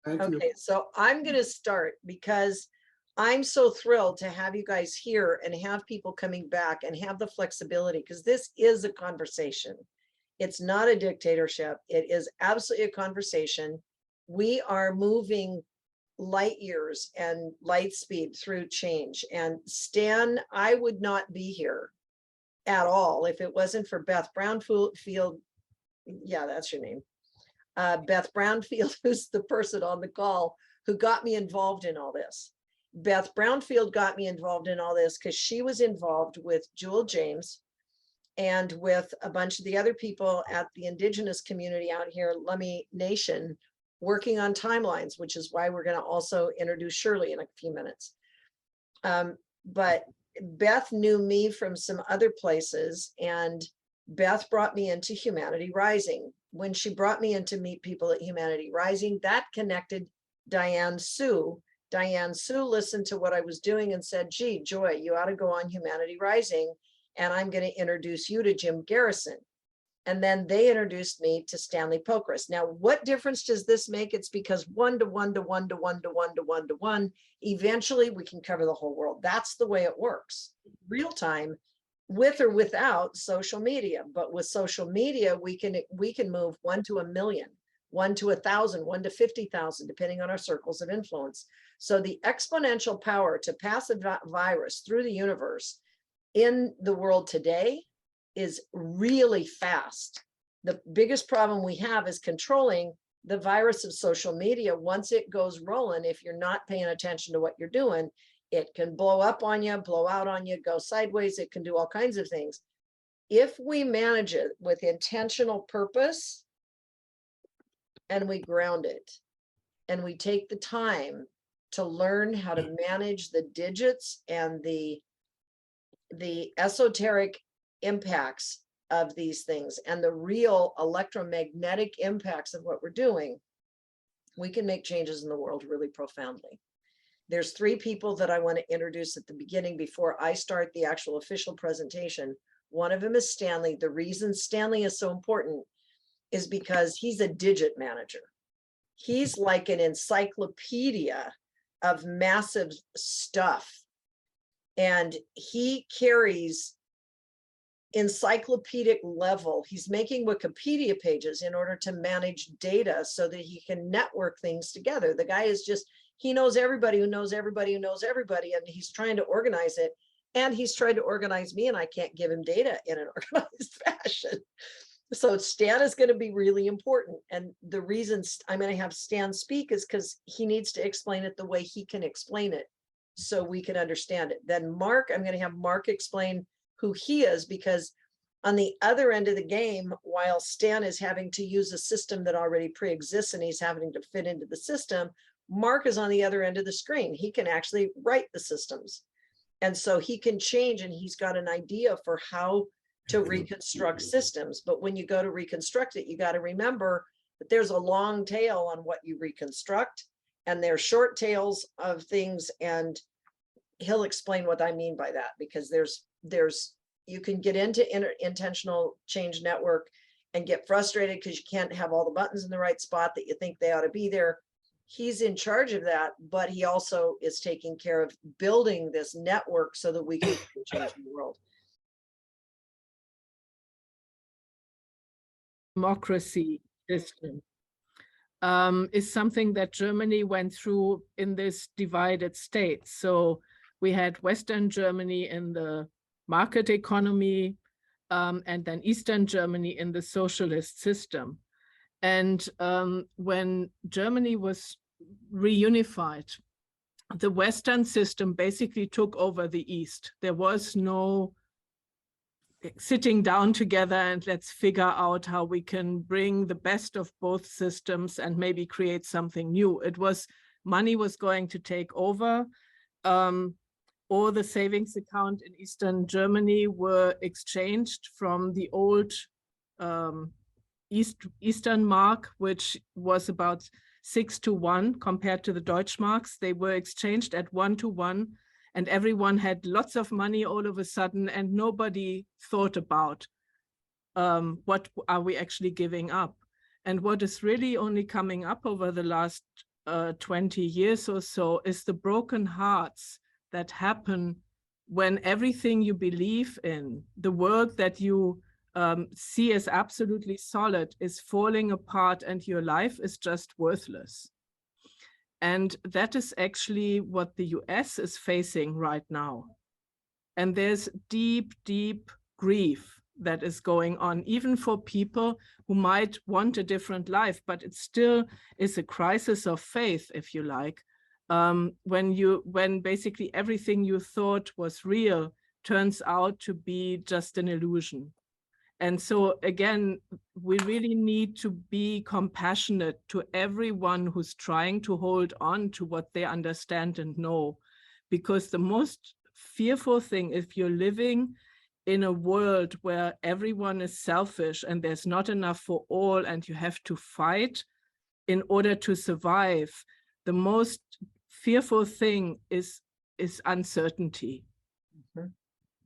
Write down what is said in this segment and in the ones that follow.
Thank you. Okay, so I'm going to start because I'm so thrilled to have you guys here and have people coming back and have the flexibility, because this is a conversation. It's not a dictatorship. It is absolutely a conversation. We are moving light years and light speed through change. And Stan, I would not be here at all if it wasn't for Beth Brownfield. Yeah, that's your name. Beth Brownfield, who's the person on the call who got me involved in all this. Beth Brownfield got me involved in all this because she was involved with Jewel James and with a bunch of the other people at the indigenous community out here, Lummi Nation, working on timelines, which is why we're going to also introduce Shirley in a few minutes. But Beth knew me from some other places, and Beth brought me into Humanity Rising. When she brought me in to meet people at Humanity Rising, that connected Diane Sue. Diane Sue listened to what I was doing and said, gee, Joy, you ought to go on Humanity Rising, and I'm going to introduce you to Jim Garrison. And then they introduced me to Stanley Pokris. Now, what difference does this make? It's because 1 to 1 to 1 to 1 to 1 to 1 to 1, eventually we can cover the whole world. That's the way it works. Real time, with or without social media. But with social media, we can move 1 to 1 million, 1 to 1,000, 1 to 50,000, depending on our circles of influence. So the exponential power to pass a virus through the universe in the world today is really fast. The biggest problem we have is controlling the virus of social media. Once it goes rolling, if you're not paying attention to what you're doing, it can blow up on you, blow out on you, go sideways. It can do all kinds of things. If we manage it with intentional purpose and we ground it and we take the time to learn how to manage the digits and the esoteric impacts of these things and the real electromagnetic impacts of what we're doing, we can make changes in the world really profoundly. There's 3 people that I want to introduce at the beginning before I start the actual official presentation. One of them is Stanley. The reason Stanley is so important is because he's a digit manager. He's like an encyclopedia of massive stuff. And he carries encyclopedic level. He's making Wikipedia pages in order to manage data so that he can network things together. The guy is just, he knows everybody who knows everybody who knows everybody, and he's trying to organize it. And he's tried to organize me, and I can't give him data in an organized fashion. So Stan is going to be really important. And the reason I'm going to have Stan speak is because he needs to explain it the way he can explain it so we can understand it. Then Mark, I'm going to have Mark explain who he is, because on the other end of the game, while Stan is having to use a system that already pre-exists and he's having to fit into the system, Mark is on the other end of the screen. He can actually write the systems. And so he can change, and he's got an idea for how to reconstruct systems. But when you go to reconstruct it, you got to remember that there's a long tail on what you reconstruct, and there's short tails of things. And he'll explain what I mean by that, because you can get into intentional change network and get frustrated because you can't have all the buttons in the right spot that you think they ought to be there. He's in charge of that, but he also is taking care of building this network so that we can change the world. Democracy system is something that Germany went through in this divided state. So we had Western Germany in the market economy, and then Eastern Germany in the socialist system. And when Germany was reunified, the Western system basically took over the East. There was no sitting down together and let's figure out how we can bring the best of both systems and maybe create something new. It was, money was going to take over. All the savings account in Eastern Germany were exchanged from the old Eastern Mark, which was about 6 to 1 compared to the Deutschmarks. They were exchanged at 1 to 1, and everyone had lots of money all of a sudden, and nobody thought about what are we actually giving up. And what is really only coming up over the last 20 years or so is the broken hearts that happen when everything you believe in, the world that you see as absolutely solid, is falling apart and your life is just worthless. And that is actually what the US is facing right now. And there's deep, deep grief that is going on, even for people who might want a different life, but it still is a crisis of faith, if you like, when basically everything you thought was real turns out to be just an illusion. And so again, we really need to be compassionate to everyone who's trying to hold on to what they understand and know, because the most fearful thing, if you're living in a world where everyone is selfish and there's not enough for all and you have to fight in order to survive, the most fearful thing is uncertainty. Mm-hmm.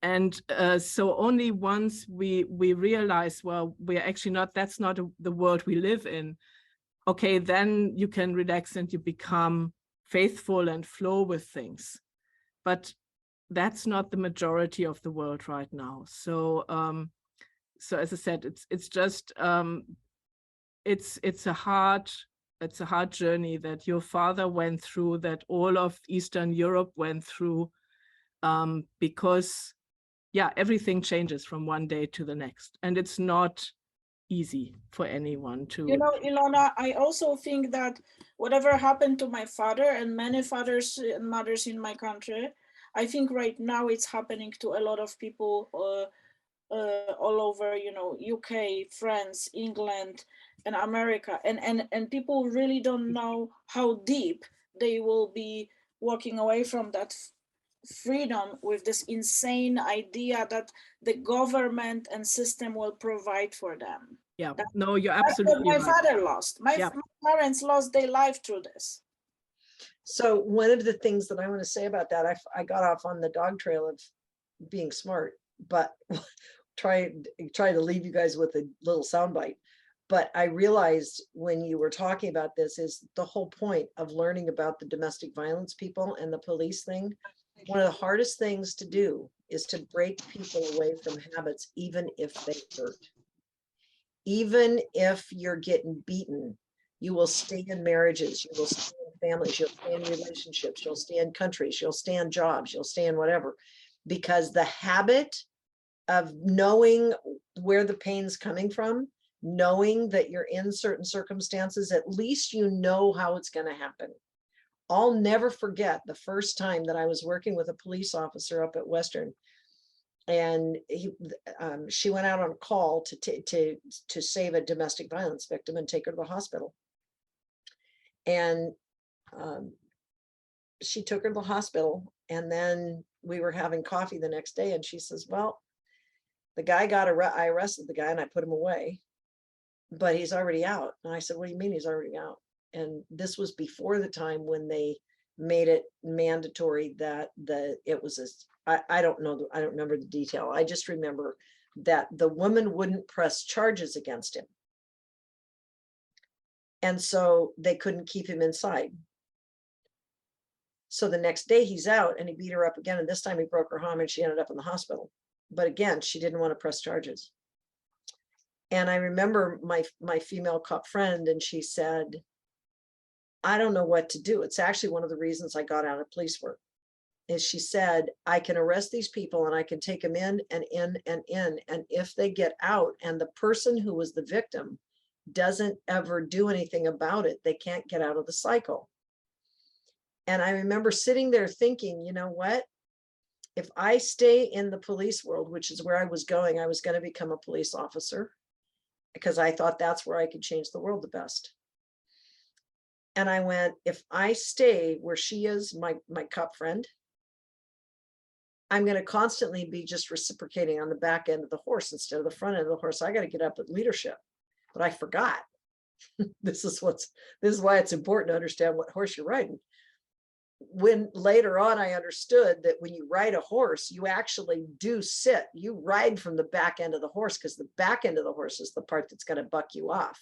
And so only once we realize, well, we're actually not, that's not the world we live in, okay, then you can relax and you become faithful and flow with things. But that's not the majority of the world right now. So so as I said, it's just it's a hard journey that your father went through, that all of Eastern Europe went through, because yeah, everything changes from one day to the next, and it's not easy for anyone to. You know, Ilona, I also think that whatever happened to my father and many fathers and mothers in my country, I think right now it's happening to a lot of people all over, you know, UK, France, England, and America, and people really don't know how deep they will be walking away from that freedom with this insane idea that the government and system will provide for them. Yeah, no, you're absolutely right. My father lost. My parents lost their life through this. So one of the things that I want to say about that, I got off on the dog trail of being smart, but try to leave you guys with a little soundbite. But I realized when you were talking about this is the whole point of learning about the domestic violence people and the police thing. One of the hardest things to do is to break people away from habits, even if they hurt. Even if you're getting beaten, you will stay in marriages, you will stay in families, you'll stay in relationships, you'll stay in countries, you'll stay in jobs, you'll stay in whatever, because the habit of knowing where the pain's coming from, knowing that you're in certain circumstances, at least you know how it's going to happen. I'll never forget the first time that I was working with a police officer up at Western, and she went out on a call to save a domestic violence victim and take her to the hospital. And she took her to the hospital, and then we were having coffee the next day, and she says, well, the guy I arrested the guy and I put him away, but he's already out. And I said, what do you mean he's already out? And this was before the time when they made it mandatory that it was I don't know, I don't remember the detail. I just remember that the woman wouldn't press charges against him. And so they couldn't keep him inside. So the next day he's out and he beat her up again. And this time he broke her arm and she ended up in the hospital. But again, she didn't want to press charges. And I remember my female cop friend, and she said, I don't know what to do. It's actually one of the reasons I got out of police work. Is she said, I can arrest these people and I can take them in and in and in. And if they get out and the person who was the victim doesn't ever do anything about it, they can't get out of the cycle. And I remember sitting there thinking, you know what? If I stay in the police world, which is where I was going to become a police officer because I thought that's where I could change the world the best. And I went, if I stay where she is, my cop friend, I'm going to constantly be just reciprocating on the back end of the horse instead of the front end of the horse. I got to get up at leadership, but I forgot. This is why it's important to understand what horse you're riding. When later on, I understood that when you ride a horse, you actually do sit, you ride from the back end of the horse, because the back end of the horse is the part that's going to buck you off.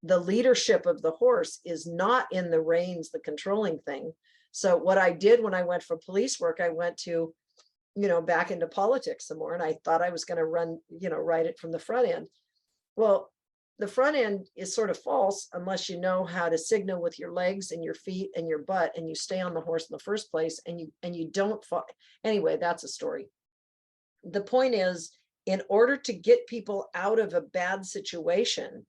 the leadership of the horse is not in the reins, the controlling thing. So what I did when I went for police work, I went to, back into politics some more, and I thought I was going to run, ride it from the front end. Well, the front end is sort of false unless you know how to signal with your legs and your feet and your butt, and you stay on the horse in the first place, and you don't fall. Anyway, that's a story. The point is, in order to get people out of a bad situation,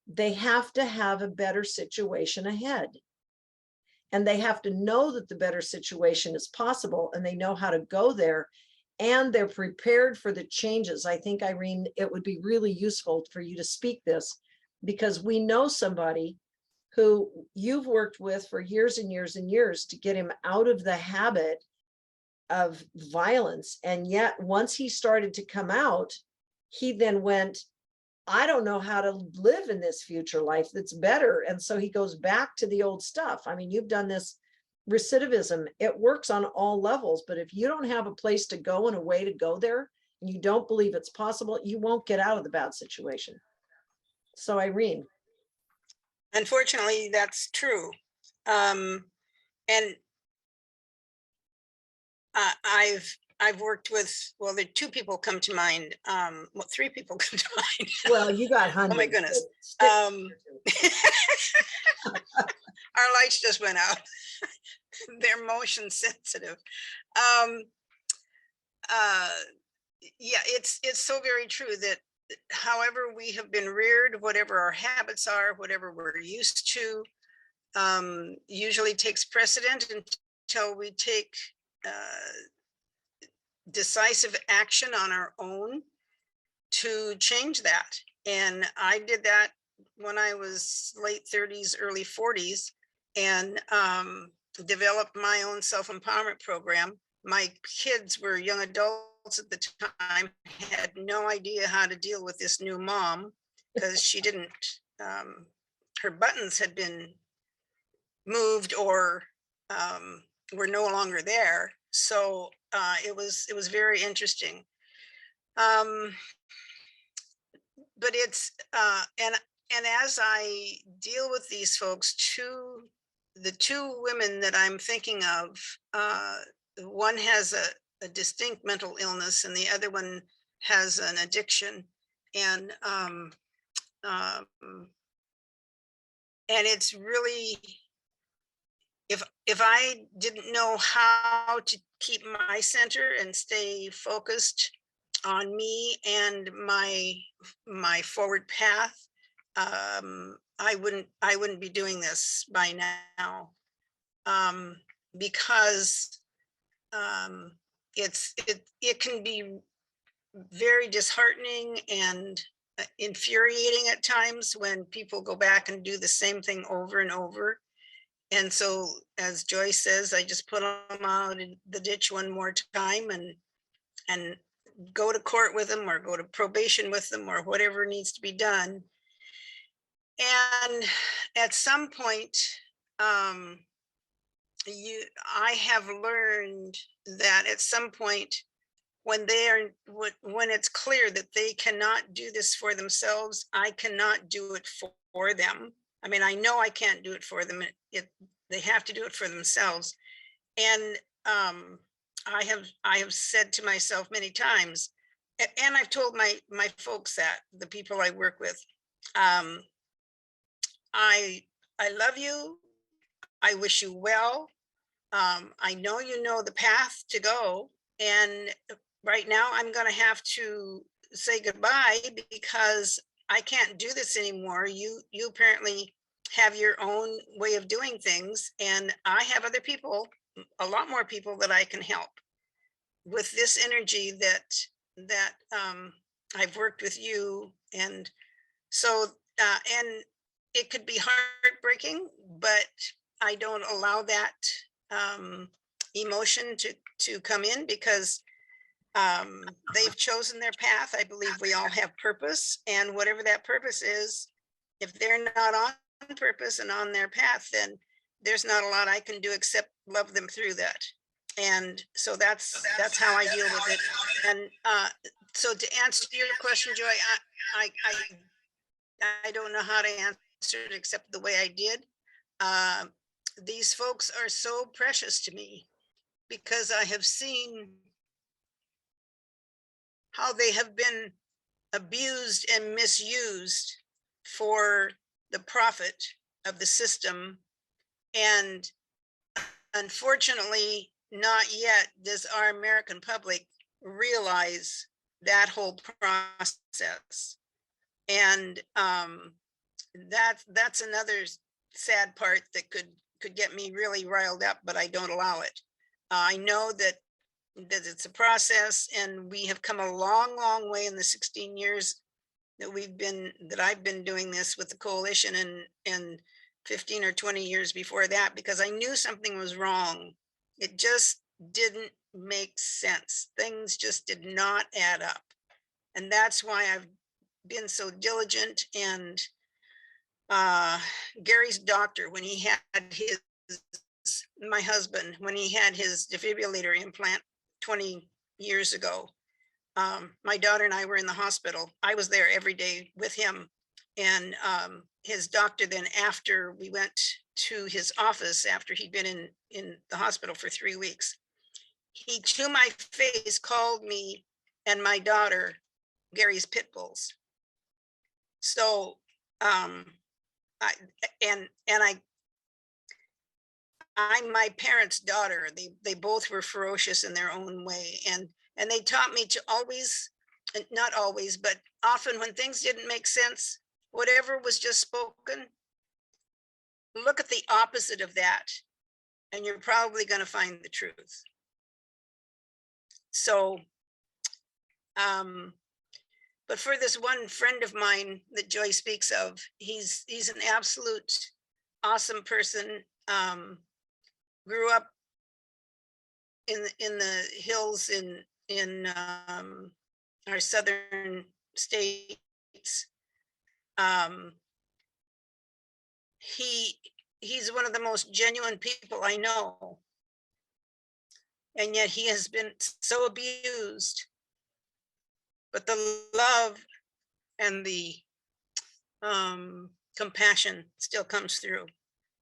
they have to have a better situation ahead. And they have to know that the better situation is possible, and they know how to go there, and they're prepared for the changes. I think, Irene, it would be really useful for you to speak this, because we know somebody who you've worked with for years and years and years to get him out of the habit of violence. And yet once he started to come out, he then went, I don't know how to live in this future life that's better. And so he goes back to the old stuff. I mean, you've done this recidivism. It works on all levels, but if you don't have a place to go and a way to go there, and you don't believe it's possible, you won't get out of the bad situation. So Irene. Unfortunately, that's true. And I've worked with, well, there are two people come to mind. Well, three people come to mind. Well, you got hundreds. Oh my goodness. Our lights just went out. They're motion sensitive. Yeah, it's so very true that however we have been reared, whatever our habits are, whatever we're used to, usually takes precedent until we take decisive action on our own to change that. And I did that when I was late 30s, early 40s, and developed my own self-empowerment program. My kids were young adults at the time, had no idea how to deal with this new mom, because she didn't, her buttons had been moved or were no longer there. So it was very interesting. But it's and as I deal with these folks, the two women that I'm thinking of, one has a distinct mental illness, and the other one has an addiction, and it's really, if I didn't know how to keep my center and stay focused on me and my forward path, I wouldn't be doing this by now, because it can be very disheartening and infuriating at times when people go back and do the same thing over and over. And so, as Joy says, I just put them out in the ditch one more time and go to court with them, or go to probation with them, or whatever needs to be done. And at some point, I have learned that at some point, when it's clear that they cannot do this for themselves, I cannot do it for them. I mean, I know I can't do it for them. They have to do it for themselves. And I have said to myself many times, and I've told my folks that, the people I work with, I love you. I wish you well. I know you know the path to go, and right now I'm going to have to say goodbye because I can't do this anymore. You apparently have your own way of doing things, and I have other people, a lot more people that I can help with this energy that I've worked with you. And so and it could be heartbreaking, but I don't allow that emotion to come in, because they've chosen their path. I believe we all have purpose, and whatever that purpose is, if they're not on purpose and on their path, then there's not a lot I can do except love them through that. And so that's how I deal with it. And so to answer your question, Joy, I I don't know how to answer it except the way I did. These folks are so precious to me because I have seen how they have been abused and misused for the profit of the system. And unfortunately, not yet does our American public realize that whole process. And that's another sad part that could get me really riled up, but I don't allow it. I know that it's a process, and we have come a long, long way in the 16 years that I've been doing this with the coalition, and 15 or 20 years before that, because I knew something was wrong. It just didn't make sense. Things just did not add up. And that's why I've been so diligent. And Gary's doctor, when he had my husband, when he had his defibrillator implant 20 years ago, my daughter and I were in the hospital. I was there every day with him. And his doctor then, after we went to his office, after he'd been in the hospital for 3 weeks, he, to my face, called me and my daughter Gary's pit bulls. So I'm my parents' daughter. They both were ferocious in their own way, and they taught me to always, not always, but often when things didn't make sense, whatever was just spoken, look at the opposite of that, and you're probably going to find the truth. So, but for this one friend of mine that Joy speaks of, he's an absolute awesome person. Grew up in the hills in our southern states. He's one of the most genuine people I know, and yet he has been so abused. But the love and the compassion still comes through,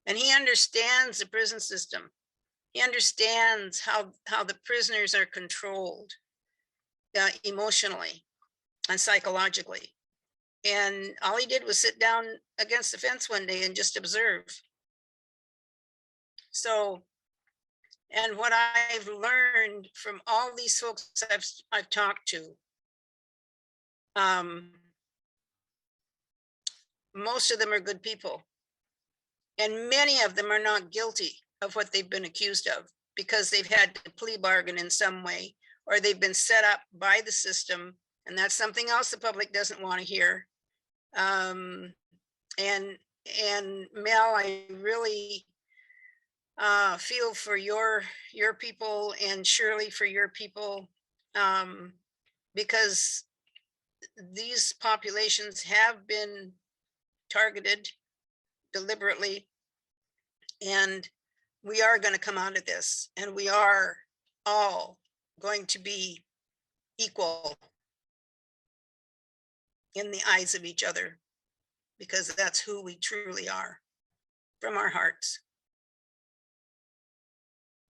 and he understands the prison system. He understands how the prisoners are controlled emotionally and psychologically. And all he did was sit down against the fence one day and just observe. So, and what I've learned from all these folks I've talked to, most of them are good people. And many of them are not guilty of what they've been accused of, because they've had to plea bargain in some way, or they've been set up by the system. And that's something else the public doesn't want to hear. And Mel, I really feel for your people, and Shirley for your people, because these populations have been targeted deliberately, and we are going to come out of this, and we are all going to be equal in the eyes of each other, because that's who we truly are from our hearts.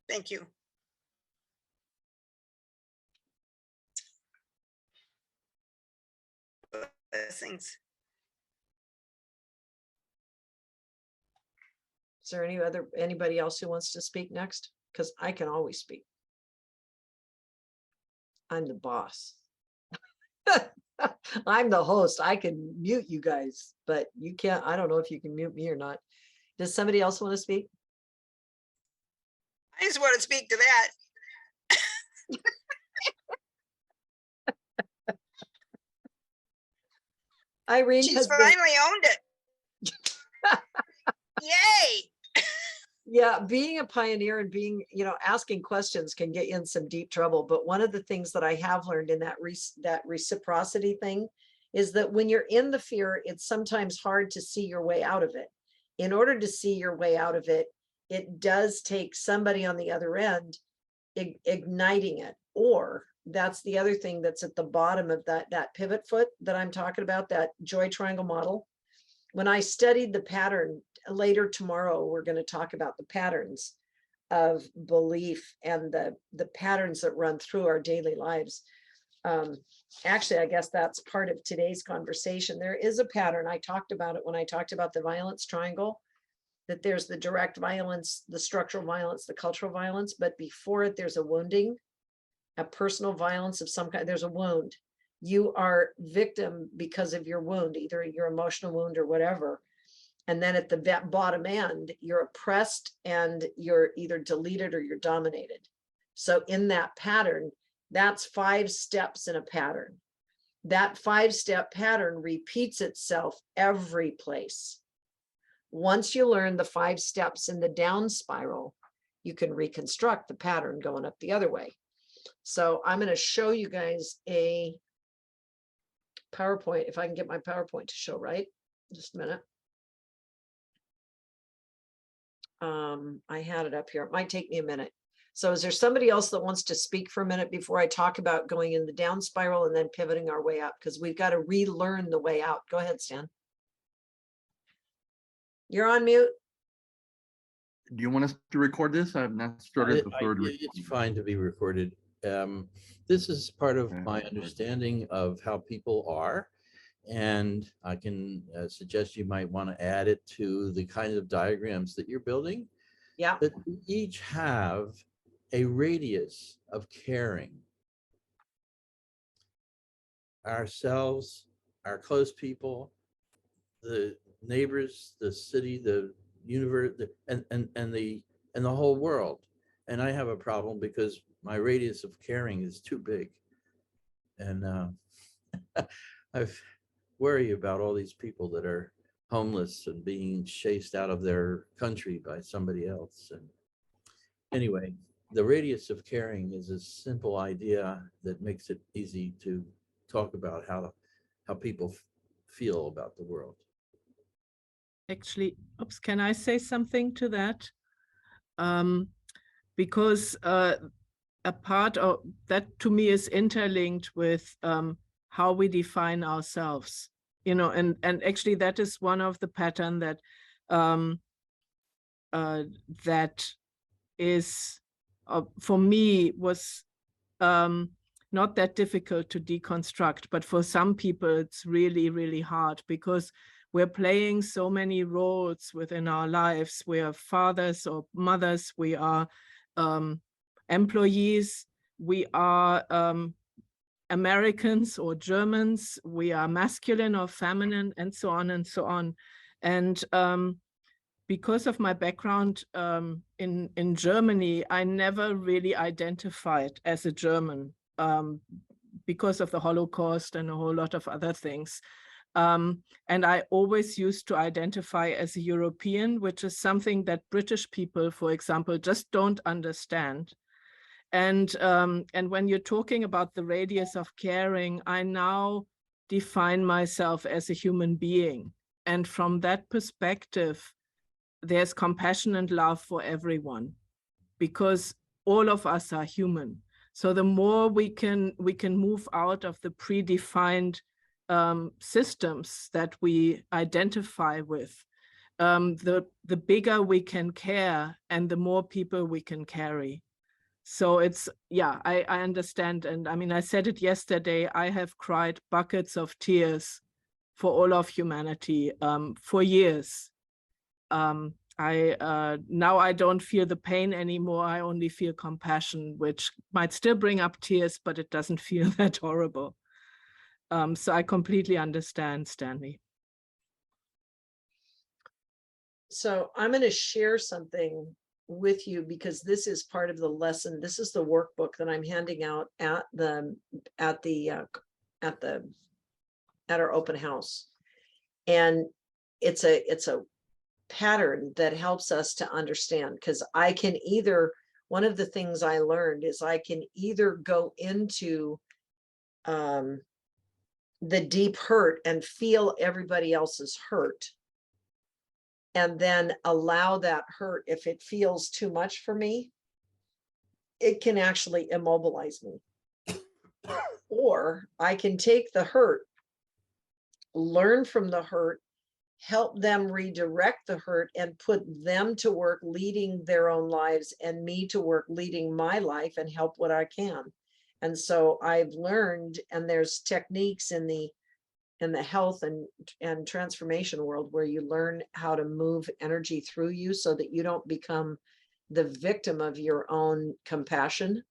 Thank you. Blessings. Is there anybody else who wants to speak next? Because I can always speak. I'm the boss. I'm the host. I can mute you guys, but you can't. I don't know if you can mute me or not. Does somebody else want to speak? I just want to speak to that. Irene, she's finally owned it. Yay. Yeah, being a pioneer and being, asking questions can get you in some deep trouble. But one of the things that I have learned in that reciprocity thing is that when you're in the fear, it's sometimes hard to see your way out of it. In order to see your way out of it, it does take somebody on the other end igniting it. Or that's the other thing that's at the bottom of that pivot foot that I'm talking about, that Joy Triangle model. when I studied the pattern, later tomorrow, we're going to talk about the patterns of belief and the patterns that run through our daily lives. Actually, I guess that's part of today's conversation. There is a pattern. I talked about it when I talked about the violence triangle, that there's the direct violence, the structural violence, the cultural violence, but before it, there's a wounding, a personal violence of some kind. There's a wound. You are victim because of your wound, either your emotional wound or whatever. And then at the bottom end, you're oppressed and you're either deleted or you're dominated. So in that pattern, that's 5 steps in a pattern. That 5-step pattern repeats itself every place. Once you learn the 5 steps in the down spiral, you can reconstruct the pattern going up the other way. So I'm going to show you guys a PowerPoint, if I can get my PowerPoint to show, right? Just a minute. I had it up here. It might take me a minute. So is there somebody else that wants to speak for a minute before I talk about going in the down spiral and then pivoting our way up? Because we've got to relearn the way out. Go ahead, Stan. You're on mute. Do you want us to record this? I've not started the third recording. It's fine to be recorded. This is part of Okay. my understanding of how people are. And I can suggest you might want to add it to the kind of diagrams that you're building. Yeah. That we each have a radius of caring. Ourselves, our close people, the neighbors, the city, the universe, and the whole world. And I have a problem because my radius of caring is too big. And I worry about all these people that are homeless and being chased out of their country by somebody else. And anyway, the radius of caring is a simple idea that makes it easy to talk about how people feel about the world. Actually, oops, can I say something to that? Because a part of that to me is interlinked with how we define ourselves, you know, and actually that is one of the pattern that that is for me was not that difficult to deconstruct, but for some people it's really, really hard because we're playing so many roles within our lives. We are fathers or mothers, we are employees, we are Americans or Germans, we are masculine or feminine, and so on and so on. And because of my background in Germany, I never really identified as a German because of the Holocaust and a whole lot of other things. And I always used to identify as a European, which is something that British people, for example, just don't understand. And when you're talking about the radius of caring, I now define myself as a human being. And from that perspective, there's compassion and love for everyone, because all of us are human. So the more we can move out of the predefined systems that we identify with, the bigger we can care and the more people we can carry. So it's, yeah, I understand. And I mean, I said it yesterday, I have cried buckets of tears for all of humanity for years. Now I don't feel the pain anymore. I only feel compassion, which might still bring up tears, but it doesn't feel that horrible. So I completely understand, Stanley. So I'm going to share something with you because this is part of the lesson. This is the workbook that I'm handing out at our open house, and it's a pattern that helps us to understand, because I can either, one of the things I learned is I can either go into the deep hurt and feel everybody else's hurt, and then allow that hurt. If it feels too much for me, it can actually immobilize me. Or I can take the hurt, learn from the hurt, help them redirect the hurt and put them to work leading their own lives and me to work leading my life and help what I can. And so I've learned, and there's techniques in the health and transformation world where you learn how to move energy through you so that you don't become the victim of your own compassion,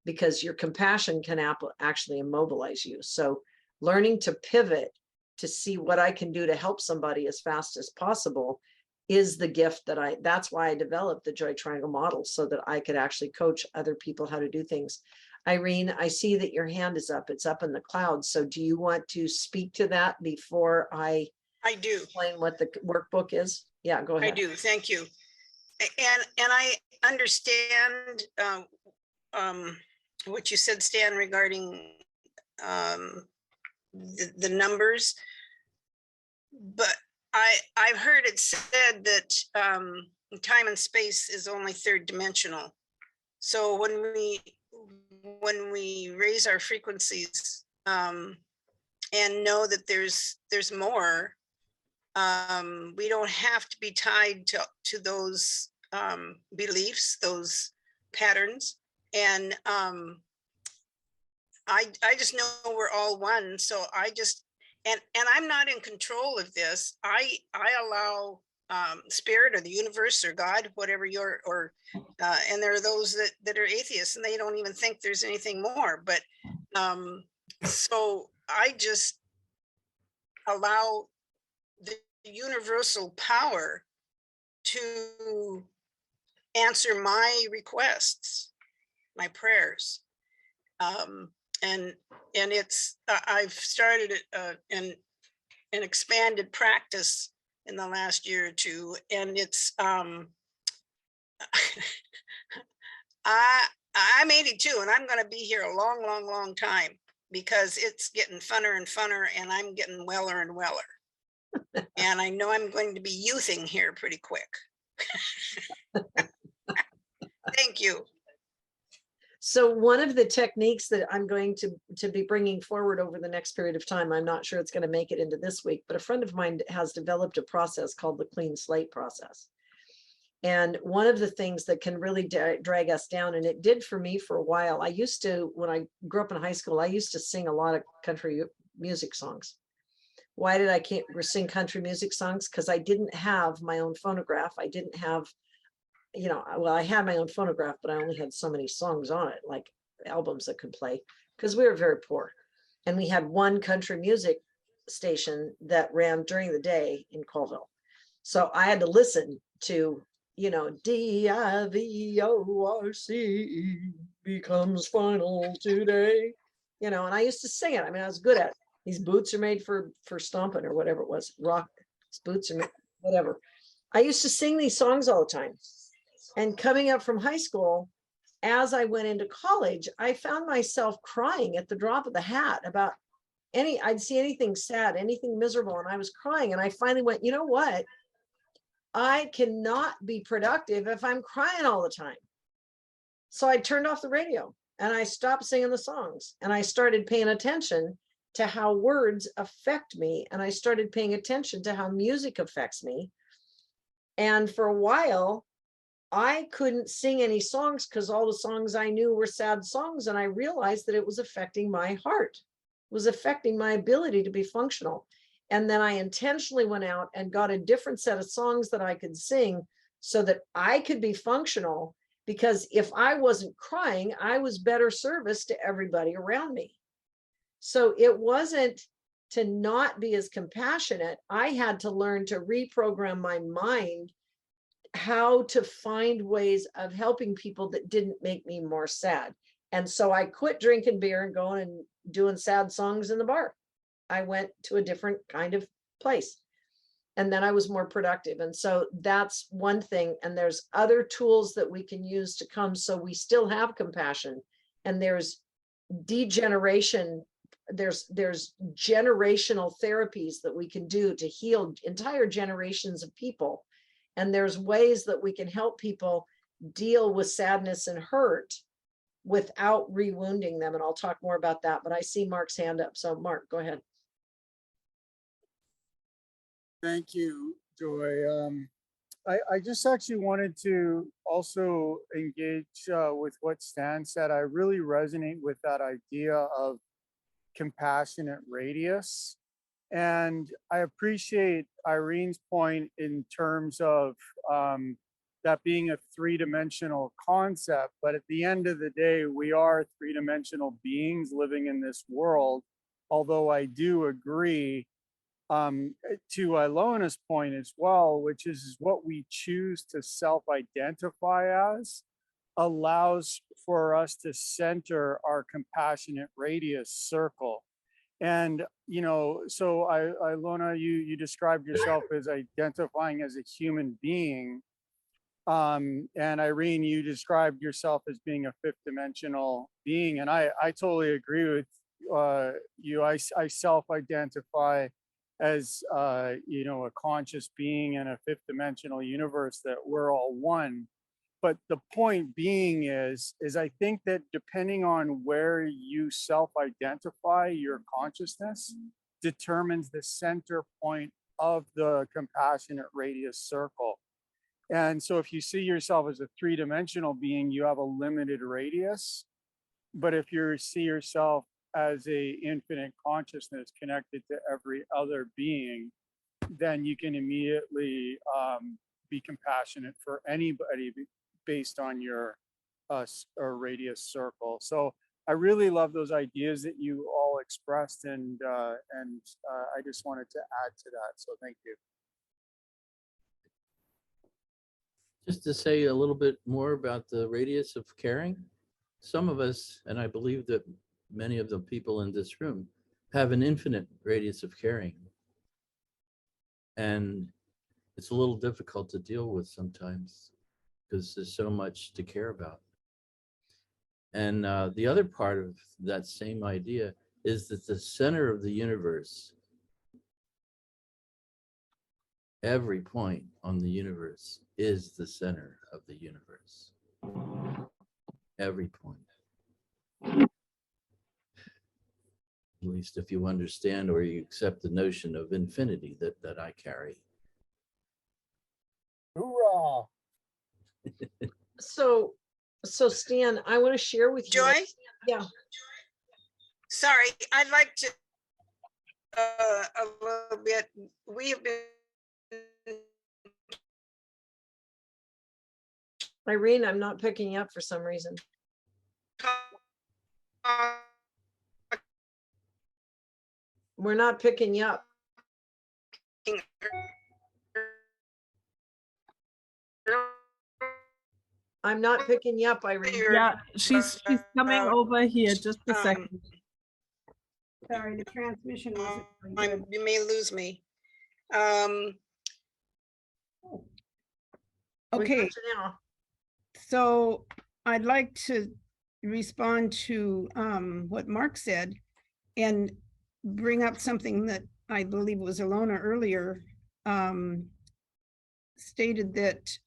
because your compassion can actually immobilize you. So learning to pivot to see what I can do to help somebody as fast as possible is the gift that that's why I developed the Joy Triangle model, so that I could actually coach other people how to do things. Irene, I see that your hand is up. It's up in the clouds. So do you want to speak to that before I do. explain what the workbook is? Yeah, go ahead. I do. Thank you. And I understand what you said, Stan, regarding the numbers, but I've heard it said that time and space is only third dimensional. So when we raise our frequencies and know that there's more, we don't have to be tied to those beliefs, those patterns. And I just know we're all one. So I just, and I'm not in control of this. I allow spirit or the universe or God, whatever and there are those that are atheists and they don't even think there's anything more. But so I just allow the universal power to answer my requests, my prayers. And it's, I've started an expanded practice in the last year or two, and it's, I'm 82 and I'm going to be here a long, long, long time, because it's getting funner and funner and I'm getting weller and weller. And I know I'm going to be youthing here pretty quick. Thank you. So one of the techniques that I'm going to be bringing forward over the next period of time, I'm not sure it's going to make it into this week, but a friend of mine has developed a process called the clean slate process. And one of the things that can really drag us down, and it did for me for a while, I used to, when I grew up in high school, I used to sing a lot of country music songs. Why did I can't sing country music songs? Because I didn't have my own phonograph. I didn't have, you know, well, I had my own phonograph, but I only had so many songs on it, like albums that could play, because we were very poor. And we had one country music station that ran during the day in Colville. So I had to listen to, you know, D-I-V-O-R-C becomes final today, you know, and I used to sing it. I mean, I was good at it. These boots are made for stomping, or whatever it was, rock, these boots are made, whatever. I used to sing these songs all the time. And coming up from high school, as I went into college, I found myself crying at the drop of the hat about I'd see anything sad, anything miserable, and I was crying. And I finally went, you know what? I cannot be productive if I'm crying all the time. So I turned off the radio and I stopped singing the songs, and I started paying attention to how words affect me. And I started paying attention to how music affects me. And for a while, I couldn't sing any songs because all the songs I knew were sad songs. And I realized that it was affecting my heart, it was affecting my ability to be functional. And then I intentionally went out and got a different set of songs that I could sing so that I could be functional, because if I wasn't crying, I was better service to everybody around me. So it wasn't to not be as compassionate. I had to learn to reprogram my mind how to find ways of helping people that didn't make me more sad. And so I quit drinking beer and going and doing sad songs in the bar. I went to a different kind of place, and then I was more productive. And so that's one thing. And there's other tools that we can use to come so we still have compassion. And there's degeneration. There's generational therapies that we can do to heal entire generations of people. And there's ways that we can help people deal with sadness and hurt without rewounding them. And I'll talk more about that, but I see Mark's hand up. So Mark, go ahead. Thank you, Joy. I just actually wanted to also engage with what Stan said. I really resonate with that idea of compassionate radius. And I appreciate Irene's point in terms of that being a three-dimensional concept. But at the end of the day, we are three-dimensional beings living in this world. Although I do agree to Ilona's point as well, which is what we choose to self-identify as allows for us to center our compassionate radius circle. And, you know, so Ilona, you described yourself as identifying as a human being. And Irene, you described yourself as being a fifth dimensional being. And I totally agree with you. I self-identify as, you know, a conscious being in a fifth dimensional universe, that we're all one. But the point being is I think that depending on where you self-identify your consciousness determines the center point of the compassionate radius circle. And so if you see yourself as a three-dimensional being, you have a limited radius. But if you see yourself as a infinite consciousness connected to every other being, then you can immediately be compassionate for anybody based on your radius circle. So I really love those ideas that you all expressed, and I just wanted to add to that. So thank you. Just to say a little bit more about the radius of caring. Some of us, and I believe that many of the people in this room, have an infinite radius of caring. And it's a little difficult to deal with sometimes because there's so much to care about. And the other part of that same idea is that the center of the universe, every point on the universe is the center of the universe. Every point. At least if you understand or you accept the notion of infinity that I carry. Hoorah! So Stan, I want to share with you. Joy? Yeah. Sorry, I'd like to a little bit. We have been. Irene, I'm not picking you up for some reason. We're not picking you up. I'm not picking you up, Irene. Yeah, she's coming over here. Just a second. Sorry, the transmission wasn't very good. You may lose me. Okay, so I'd like to respond to what Mark said and bring up something that I believe was Ilona earlier stated that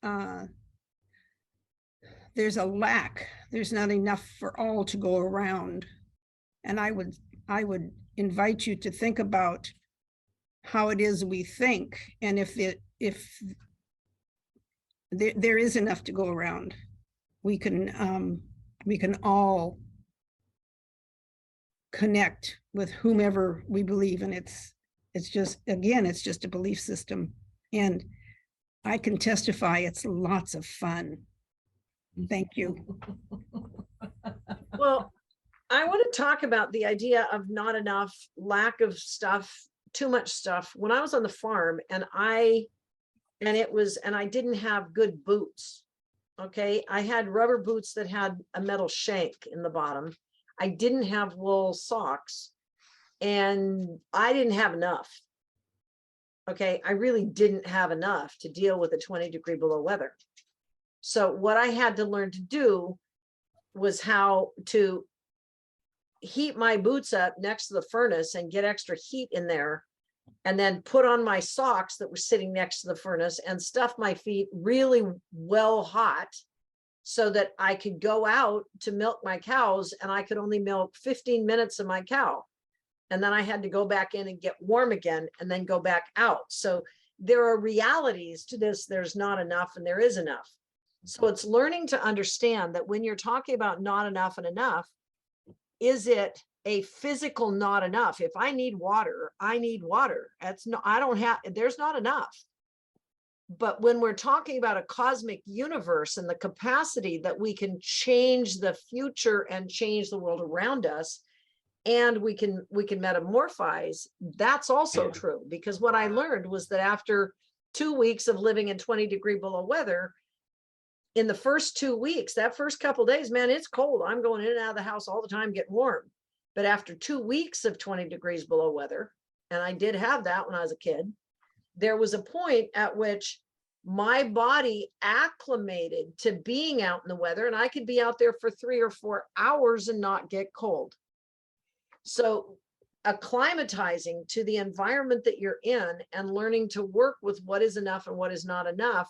there's a lack, there's not enough for all to go around. And I would invite you to think about how it is we think, and if there is enough to go around, we can all connect with whomever we believe, and it's just, again, it's just a belief system, and I can testify it's lots of fun. Thank you. Well, I want to talk about the idea of not enough, lack of stuff, too much stuff. When I was on the farm and I didn't have good boots. Okay. I had rubber boots that had a metal shank in the bottom. I didn't have wool socks and I didn't have enough. Okay. I really didn't have enough to deal with the 20 degree below weather. So what I had to learn to do was how to heat my boots up next to the furnace and get extra heat in there, and then put on my socks that were sitting next to the furnace and stuff my feet really well hot so that I could go out to milk my cows, and I could only milk 15 minutes of my cow. And then I had to go back in and get warm again and then go back out. So there are realities to this. There's not enough and there is enough. So it's learning to understand that when you're talking about not enough and enough, is it a physical not enough? If I need water, I need water. That's no, I don't have, there's not enough. But when we're talking about a cosmic universe and the capacity that we can change the future and change the world around us, and we can metamorphize, that's also true. Because what I learned was that after 2 weeks of living in 20-degree below weather, in the first 2 weeks, that first couple days, man, it's cold. I'm going in and out of the house all the time, getting warm. But after 2 weeks of 20 degrees below weather, and I did have that when I was a kid, there was a point at which my body acclimated to being out in the weather, and I could be out there for 3 or 4 hours and not get cold. So acclimatizing to the environment that you're in and learning to work with what is enough and what is not enough,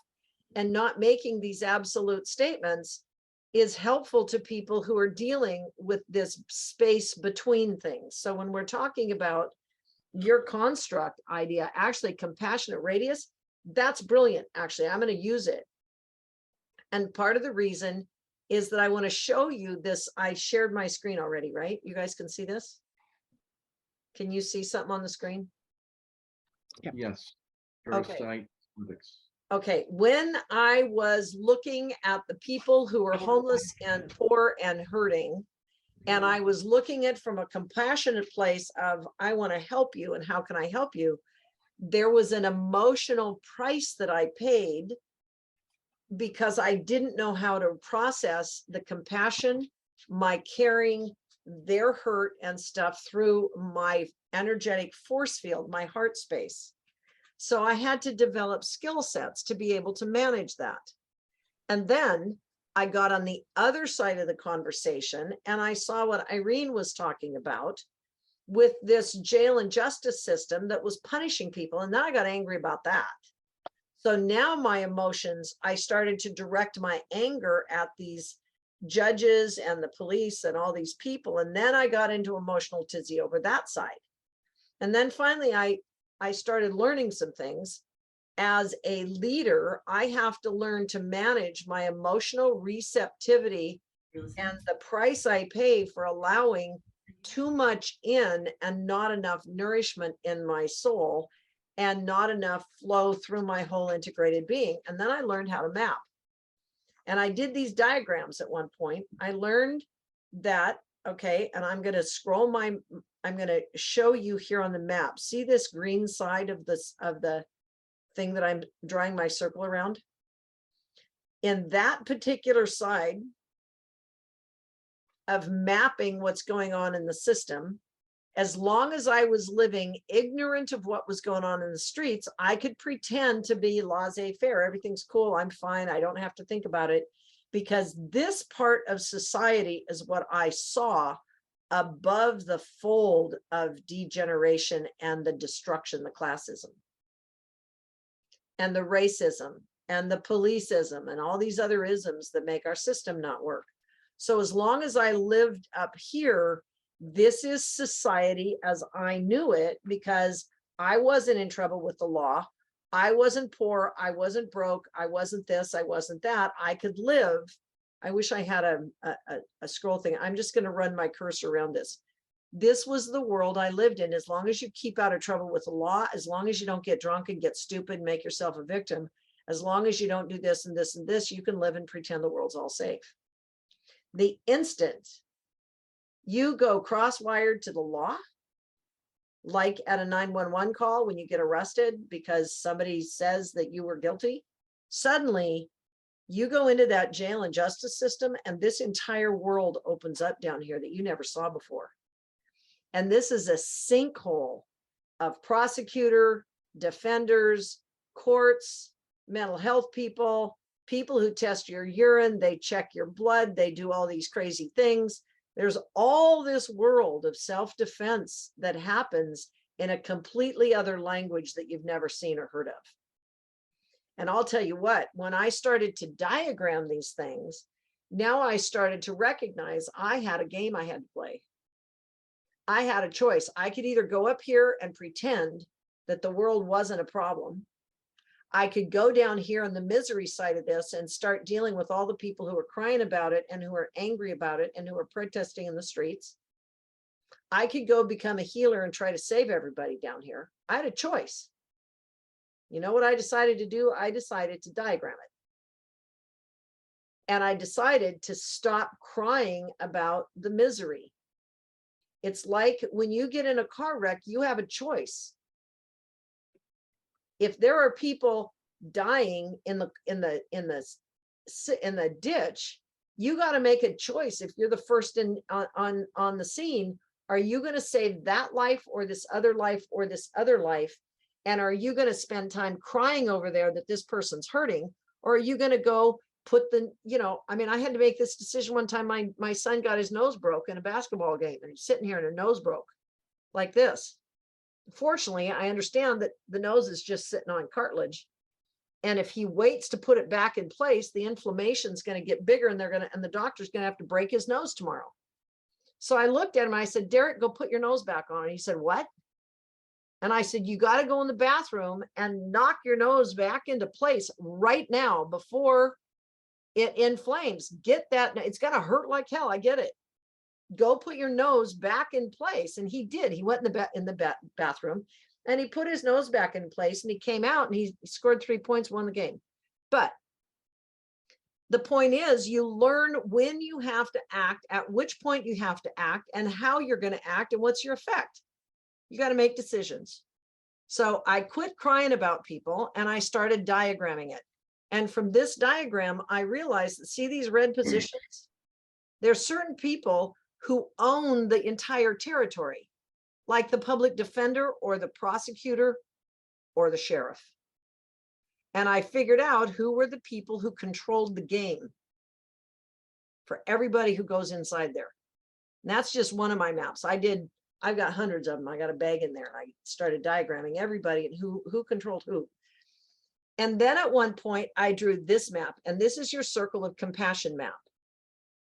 and not making these absolute statements, is helpful to people who are dealing with this space between things. So when we're talking about your construct idea, actually compassionate radius, that's brilliant. Actually, I'm going to use it. And part of the reason is that I want to show you this. I shared my screen already, right? You guys can see this? Can you see something on the screen? Yep. Yes. Okay. Parasite index. Okay, when I was looking at the people who are homeless and poor and hurting, and I was looking at from a compassionate place of, I want to help you and how can I help you? There was an emotional price that I paid because I didn't know how to process the compassion, my caring, their hurt and stuff through my energetic force field, my heart space. So I had to develop skill sets to be able to manage that. And then I got on the other side of the conversation and I saw what Irene was talking about with this jail and justice system that was punishing people. And then I got angry about that. So now my emotions, I started to direct my anger at these judges and the police and all these people. And then I got into emotional tizzy over that side. And then finally, I started learning some things. As a leader, I have to learn to manage my emotional receptivity and the price I pay for allowing too much in and not enough nourishment in my soul and not enough flow through my whole integrated being. And then I learned how to map. And I did these diagrams at one point. I learned that, okay, and I'm going to scroll I'm going to show you here on the map. See this green side of the thing that I'm drawing my circle around? In that particular side of mapping what's going on in the system, as long as I was living ignorant of what was going on in the streets, I could pretend to be laissez-faire. Everything's cool. I'm fine. I don't have to think about it, because this part of society is what I saw above the fold of degeneration and the destruction, the classism and the racism and the policeism and all these other isms that make our system not work. So as long as I lived up here, this is society as I knew it, because I wasn't in trouble with the law. I wasn't poor. I wasn't broke. I wasn't this. I wasn't that. I could live. I wish I had a scroll thing. I'm just going to run my cursor around this. This was the world I lived in. As long as you keep out of trouble with the law, as long as you don't get drunk and get stupid and make yourself a victim, as long as you don't do this and this and this, you can live and pretend the world's all safe. The instant you go cross-wired to the law, like at a 911 call when you get arrested because somebody says that you were guilty, suddenly you go into that jail and justice system and this entire world opens up down here that you never saw before. And this is a sinkhole of prosecutor, defenders, courts, mental health people, people who test your urine, they check your blood, they do all these crazy things. There's all this world of self-defense that happens in a completely other language that you've never seen or heard of. And I'll tell you what, when I started to diagram these things, now I started to recognize I had a game I had to play. I had a choice. I could either go up here and pretend that the world wasn't a problem I could go down here on the misery side of this and start dealing with all the people who are crying about it and who are angry about it and who are protesting in the streets. I could go become a healer and try to save everybody down here. I had a choice. You know what I decided to do? I decided to diagram it. And I decided to stop crying about the misery. It's like when you get in a car wreck, you have a choice. If there are people dying in the ditch, you got to make a choice. If you're the first on the scene, are you going to save that life or this other life or this other life? And are you going to spend time crying over there that this person's hurting? Or are you going to go put the, I mean, I had to make this decision one time. My son got his nose broke in a basketball game, and he's sitting here and his nose broke like this. Fortunately, I understand that the nose is just sitting on cartilage. And if he waits to put it back in place, the inflammation is going to get bigger, and the doctor's going to have to break his nose tomorrow. So I looked at him, I said, Derek, go put your nose back on. And he said, what? And I said, you got to go in the bathroom and knock your nose back into place right now before it inflames. Get that. It's going to hurt like hell. I get it. Go put your nose back in place. And he did. He went in the bathroom and he put his nose back in place, and he came out and he scored 3 points, won the game. But the point is, you learn when you have to act, at which point you have to act, and how you're going to act, and what's your effect. You got to make decisions. So I quit crying about people and I started diagramming it. And from this diagram, I realized that, see these red positions? There's certain people who own the entire territory, like the public defender or the prosecutor or the sheriff. And I figured out who were the people who controlled the game for everybody who goes inside there. And that's just one of my maps. I've got hundreds of them. I got a bag in there, and I started diagramming everybody and who controlled who. And then at one point I drew this map, and this is your circle of compassion map.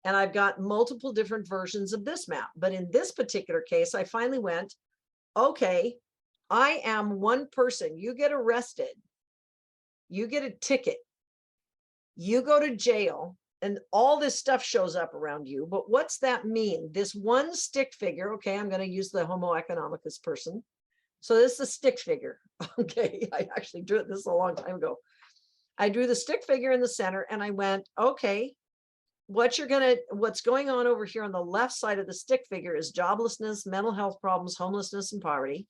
And I've got multiple different versions of this map. But in this particular case, I finally went, okay, I am one person. You get arrested, you get a ticket, you go to jail, and all this stuff shows up around you. But what's that mean? This one stick figure, okay, I'm going to use the Homo economicus person. So this is the stick figure. Okay, I actually drew it this a long time ago. I drew the stick figure in the center, and I went, okay, what's going on over here on the left side of the stick figure is joblessness, mental health problems, homelessness, and poverty.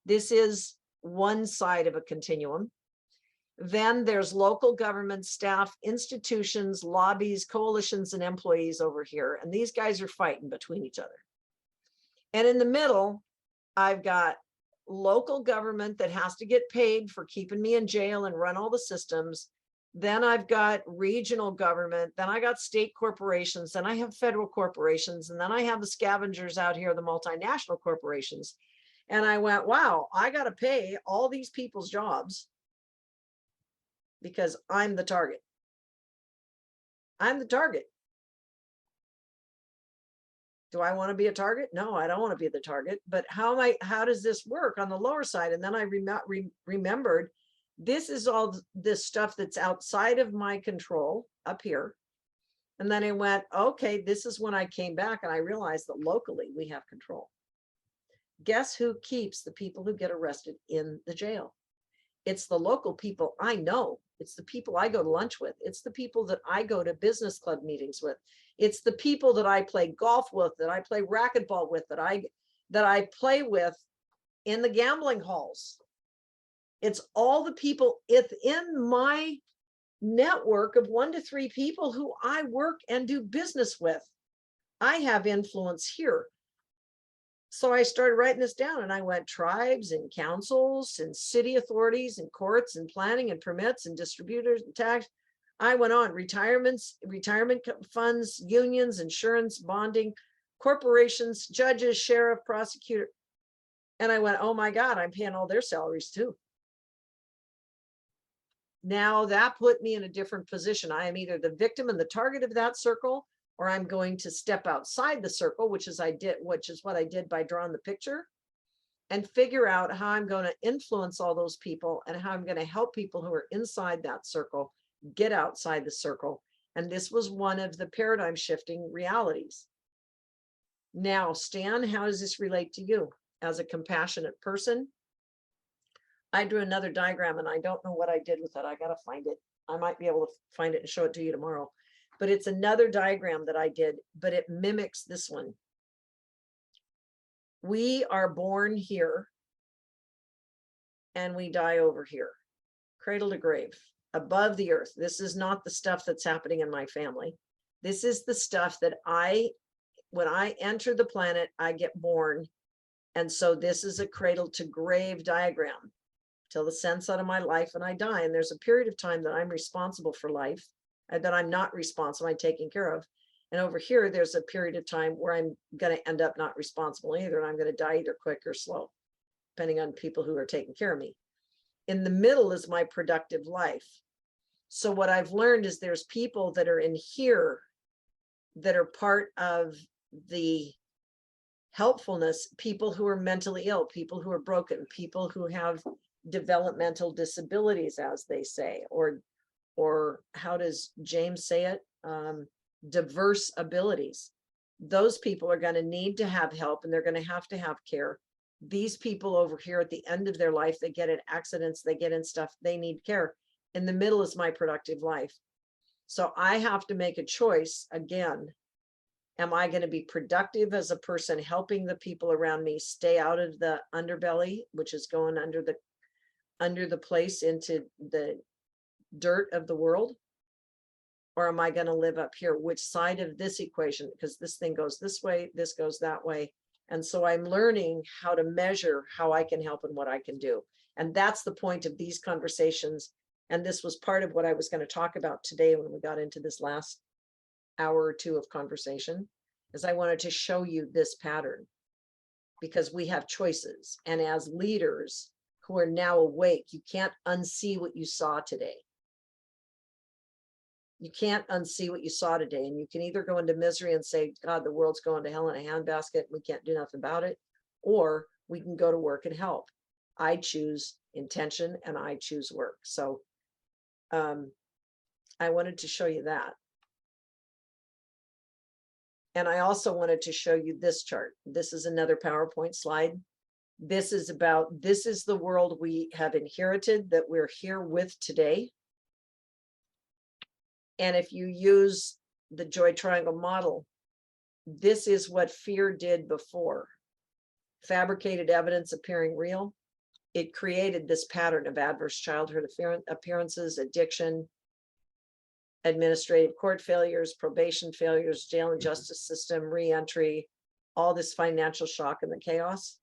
This is one side of a continuum. Then there's local government, staff, institutions, lobbies, coalitions, and employees over here. And these guys are fighting between each other. And in the middle, I've got local government that has to get paid for keeping me in jail and run all the systems. Then I've got regional government. Then I got state corporations. Then I have federal corporations. And then I have the scavengers out here, the multinational corporations. And I went, wow, I got to pay all these people's jobs because I'm the target. I'm the target. Do I want to be a target? No, I don't want to be the target. But how does this work on the lower side? And then I remembered, this is all this stuff that's outside of my control up here. And then I went, okay, this is when I came back and I realized that locally we have control. Guess who keeps the people who get arrested in the jail? It's the local people I know. It's the people I go to lunch with. It's the people that I go to business club meetings with. It's the people that I play golf with, that I play racquetball with, that I play with in the gambling halls. It's all the people within my network of 1 to 3 people who I work and do business with. I have influence here. So I started writing this down, and I went tribes and councils and city authorities and courts and planning and permits and distributors and tax. I went on retirement funds, unions, insurance, bonding, corporations, judges, sheriff, prosecutor. And I went, oh my God, I'm paying all their salaries too. Now that put me in a different position. I am either the victim and the target of that circle, or I'm going to step outside the circle, which is what I did by drawing the picture. and figure out how I'm going to influence all those people and how I'm going to help people who are inside that circle get outside the circle. And this was one of the paradigm shifting realities. Now, Stan, how does this relate to you as a compassionate person? I drew another diagram and I don't know what I did with it. I got to find it. I might be able to find it and show it to you tomorrow. But it's another diagram that I did, but it mimics this one. We are born here and we die over here, cradle to grave, above the earth. This is not the stuff that's happening in my family. This is the stuff that when I enter the planet, I get born. And so this is a cradle to grave diagram till the sense out of my life and I die. And there's a period of time that I'm responsible for life and that I'm not responsible, I'm taken care of. And over here, there's a period of time where I'm going to end up not responsible either. And I'm going to die either quick or slow, depending on people who are taking care of me. In the middle is my productive life. So what I've learned is there's people that are in here that are part of the helpfulness, people who are mentally ill, people who are broken, people who have developmental disabilities, as they say, or how does James say it? Diverse abilities. Those people are going to need to have help and they're going to have care. These people over here at the end of their life, they get in accidents, they get in stuff, they need care. In the middle is my productive life. So I have to make a choice again. Am I going to be productive as a person helping the people around me stay out of the underbelly, which is going under the place into the dirt of the world? Or am I going to live up here? Which side of this equation? Because this thing goes this way, this goes that way. And so I'm learning how to measure how I can help and what I can do. And that's the point of these conversations. And this was part of what I was going to talk about today when we got into this last hour or two of conversation, is I wanted to show you this pattern because we have choices. And as leaders who are now awake, you can't unsee what you saw today. You can't unsee what you saw today. And you can either go into misery and say, God, the world's going to hell in a handbasket. We can't do nothing about it. Or we can go to work and help. I choose intention and I choose work. So I wanted to show you that. And I also wanted to show you this chart. This is another PowerPoint slide. This is the world we have inherited that we're here with today. And if you use the Joy Triangle model, this is what fear did before. Fabricated evidence appearing real. It created this pattern of adverse childhood appearances, addiction, administrative court failures, probation failures, jail and justice system, reentry, all this financial shock and the chaos.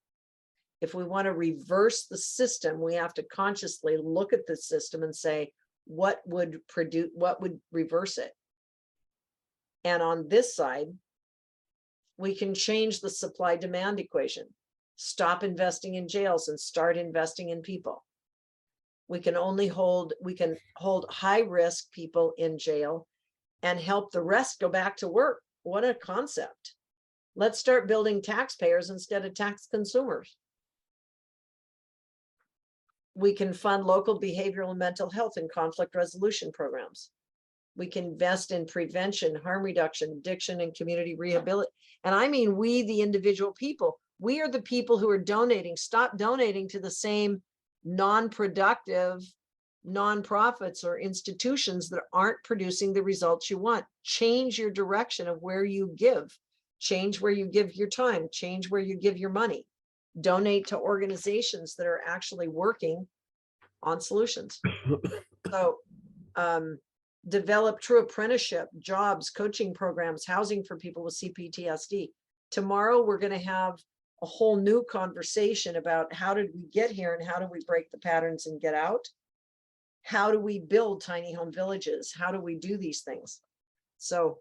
If we want to reverse the system, we have to consciously look at the system and say, what would reverse it? And on this side, we can change the supply demand equation. Stop investing in jails and start investing in people. We can hold high risk people in jail and help the rest go back to work. What a concept. Let's start building taxpayers instead of tax consumers. We can fund local behavioral and mental health and conflict resolution programs. We can invest in prevention, harm reduction, addiction, and community rehabilitation. And I mean, we, the individual people, we are the people who are donating. Stop donating to the same non-productive nonprofits or institutions that aren't producing the results you want. Change your direction of where you give. Change where you give your time. Change where you give your money. Donate to organizations that are actually working on solutions. So develop true apprenticeship, jobs, coaching programs, housing for people with CPTSD. Tomorrow, we're going to have a whole new conversation about how did we get here and how do we break the patterns and get out? How do we build tiny home villages? How do we do these things? So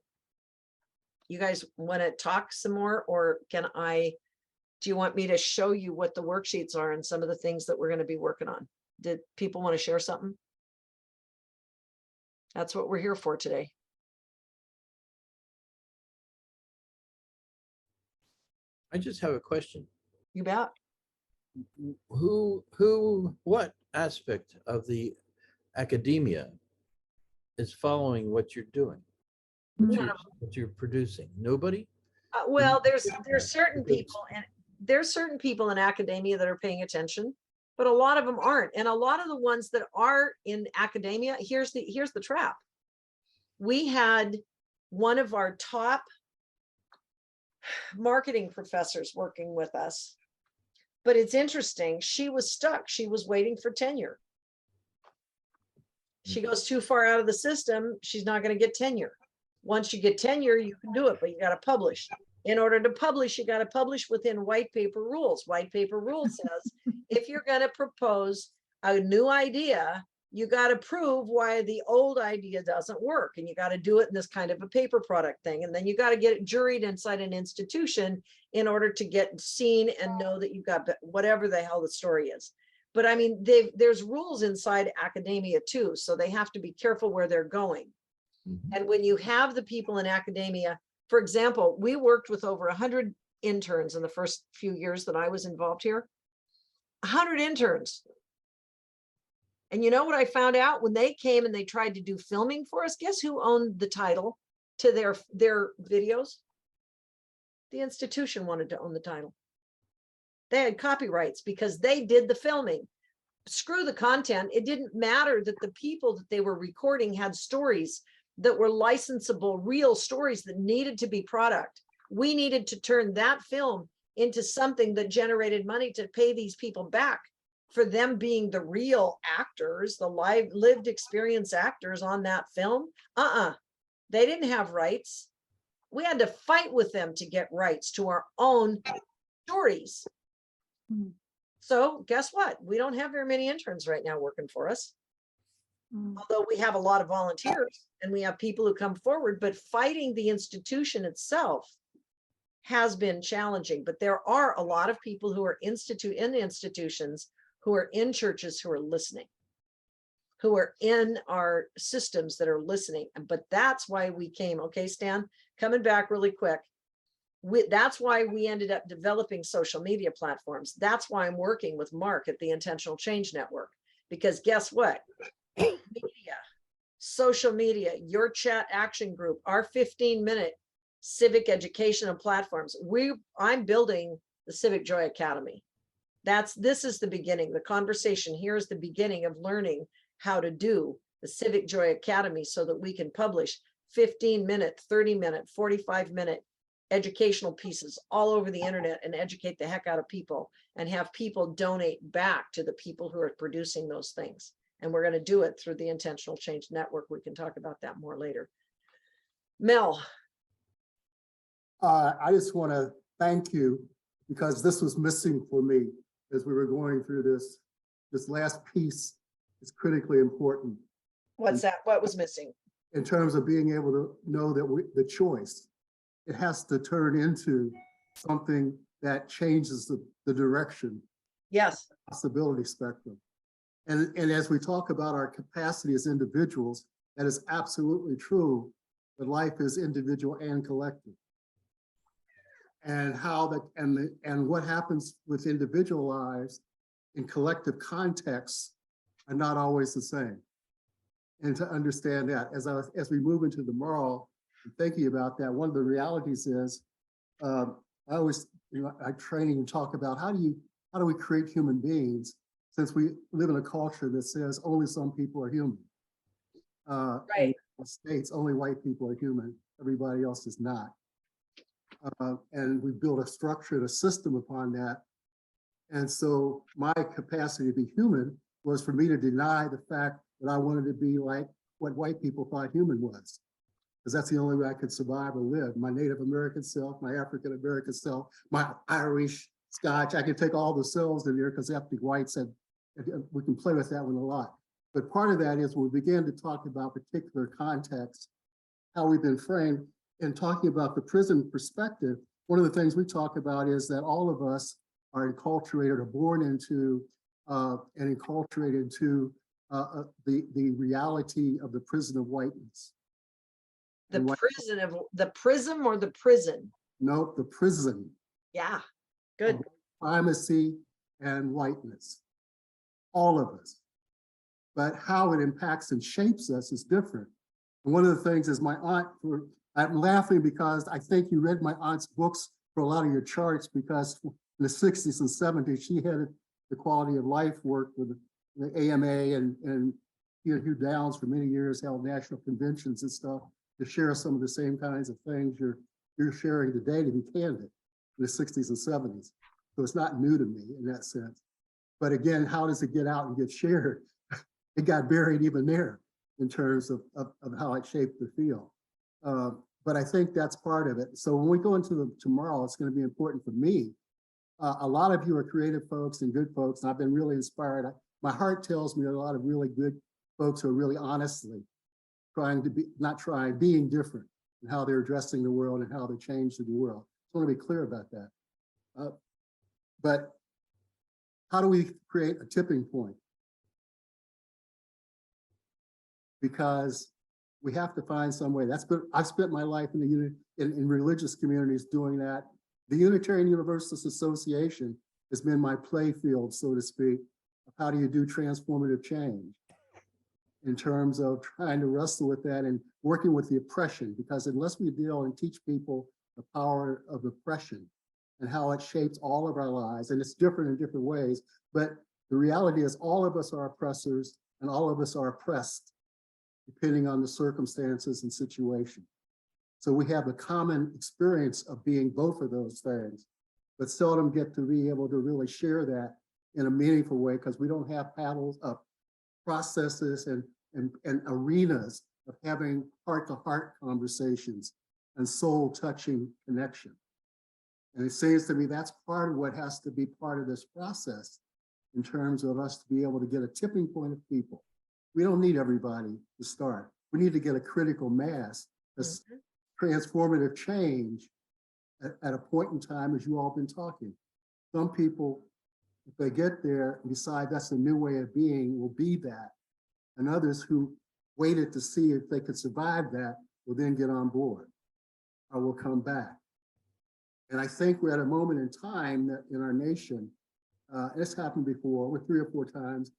you guys want to talk some more, or do you want me to show you what the worksheets are and some of the things that we're going to be working on? Did people want to share something? That's what we're here for today. I just have a question. You bet. what aspect of the academia is following what you're doing, what you're producing? Nobody? Well, there's certain people, and there's certain people in academia that are paying attention, but a lot of them aren't. And a lot of the ones that are in academia, here's the trap. We had one of our top marketing professors working with us, but it's interesting. She was stuck. She was waiting for tenure. She goes too far out of the system, she's not going to get tenure. Once you get tenure, you can do it, but you got to publish. In order to publish, you got to publish within white paper rules. White paper rule says if you're going to propose a new idea, you got to prove why the old idea doesn't work. And you got to do it in this kind of a paper product thing. And then you got to get it juried inside an institution in order to get seen and know that you've got whatever the hell the story is. But I mean, there's rules inside academia too. So they have to be careful where they're going. And when you have the people in academia, for example, we worked with over 100 interns in the first few years that I was involved here. 100 interns. And you know what I found out when they came and they tried to do filming for us? Guess who owned the title to their videos? The institution wanted to own the title. They had copyrights because they did the filming. Screw the content. It didn't matter that the people that they were recording had stories that were licensable, real stories that needed to be product. We needed to turn that film into something that generated money to pay these people back for them being the real actors, the lived experience actors on that film. They didn't have rights. We had to fight with them to get rights to our own stories. So guess what? We don't have very many interns right now working for us. Although we have a lot of volunteers and we have people who come forward, but fighting the institution itself has been challenging. But there are a lot of people who are in the institutions, who are in churches, who are listening, who are in our systems that are listening. But that's why we came. Okay, Stan, coming back really quick. That's why we ended up developing social media platforms. That's why I'm working with Mark at the Intentional Change Network, because guess what? Media, social media, your chat action group, our 15-minute civic educational platforms. I'm building the Civic Joy Academy. This is the beginning. The conversation here is the beginning of learning how to do the Civic Joy Academy so that we can publish 15-minute, 30-minute, 45-minute educational pieces all over the internet and educate the heck out of people and have people donate back to the people who are producing those things. And we're going to do it through the Intentional Change Network. We can talk about that more later. Mel. I just want to thank you, because this was missing for me as we were going through this. This last piece is critically important. What's that? What was missing? In terms of being able to know that the choice, it has to turn into something that changes the direction. Yes. Possibility spectrum. And as we talk about our capacity as individuals, that is absolutely true, but life is individual and collective. And and what happens with individual lives in collective contexts are not always the same. And to understand that, as we move into the moral, thinking about that, one of the realities is, I always, I training and talk about how do we create human beings, since we live in a culture that says only some people are human. Right. In the States, only white people are human. Everybody else is not. And we built a structure and a system upon that. And so my capacity to be human was for me to deny the fact that I wanted to be like what white people thought human was. Because that's the only way I could survive or live. My Native American self, my African American self, my Irish, Scotch, I can take all the selves in there because ethnic whites said, we can play with that one a lot. But part of that is when we began to talk about particular contexts, how we've been framed, and talking about the prison perspective, one of the things we talk about is that all of us are enculturated or born into and enculturated into the reality of the prison of whiteness. The prison of the prism or the prison? No, the prison. Yeah, good. Primacy and whiteness, all of us. But how it impacts and shapes us is different. And one of the things is my aunt, I'm laughing because I think you read my aunt's books for a lot of your charts, because in the 60s and 70s, she had the quality of life work with the AMA and Hugh Downs for many years held national conventions and stuff to share some of the same kinds of things you're sharing today, to be candid, in the 60s and 70s. So it's not new to me in that sense. But again, how does it get out and get shared? It got buried even there in terms of how it shaped the field. But I think that's part of it. So when we go into tomorrow, it's going to be important for me. A lot of you are creative folks and good folks, and I've been really inspired. My heart tells me a lot of really good folks who are really honestly being different in how they're addressing the world and how they're changing the world. I want to be clear about that. But how do we create a tipping point? Because we have to find some way. I've spent my life in religious communities doing that. The Unitarian Universalist Association has been my play field, so to speak, of how do you do transformative change in terms of trying to wrestle with that and working with the oppression, because unless we deal and teach people the power of oppression and how it shapes all of our lives, and it's different in different ways, but the reality is all of us are oppressors and all of us are oppressed, depending on the circumstances and situation. So we have a common experience of being both of those things, but seldom get to be able to really share that in a meaningful way, because we don't have processes and arenas of having heart-to-heart conversations and soul-touching connection. And it seems to me that's part of what has to be part of this process in terms of us to be able to get a tipping point of people. We don't need everybody to start. We need to get a critical mass, this transformative change at a point in time, as you all been talking. Some people, if they get there and decide that's a new way of being, will be that. And others who waited to see if they could survive that will then get on board or will come back. And I think we're at a moment in time that in our nation, it's happened before, with 3 or 4 times.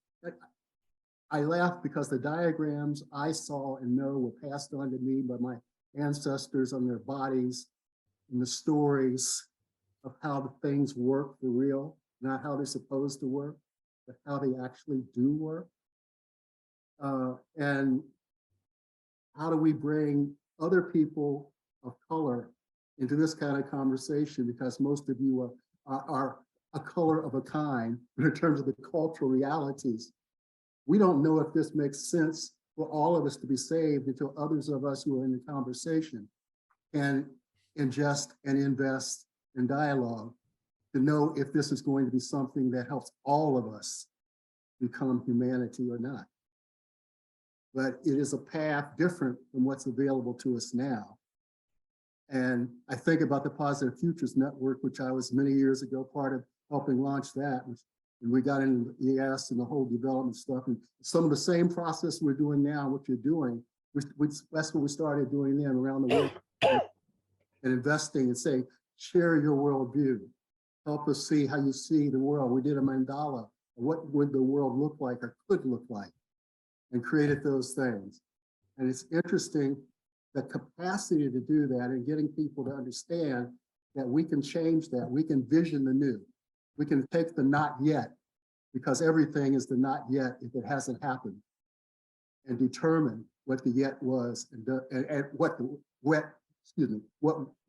I laugh because the diagrams I saw and know were passed on to me by my ancestors on their bodies, and the stories of how the things work for real, not how they're supposed to work, but how they actually do work. And how do we bring other people of color into this kind of conversation? Because most of you are a color of a kind in terms of the cultural realities. We don't know if this makes sense for all of us to be saved until others of us who are in the conversation can ingest and invest in dialogue to know if this is going to be something that helps all of us become humanity or not. But it is a path different from what's available to us now. And I think about the Positive Futures Network, which I was many years ago part of helping launch that. And we got into the ES and the whole development stuff. And some of the same process we're doing now, what you're doing, that's what we started doing then around the world. And investing and saying, share your worldview. Help us see how you see the world. We did a mandala. What would the world look like or could look like? And created those things. And it's interesting, the capacity to do that and getting people to understand that we can change that. We can vision the new. We can take the not yet, because everything is the not yet if it hasn't happened, and determine what the yet was and what the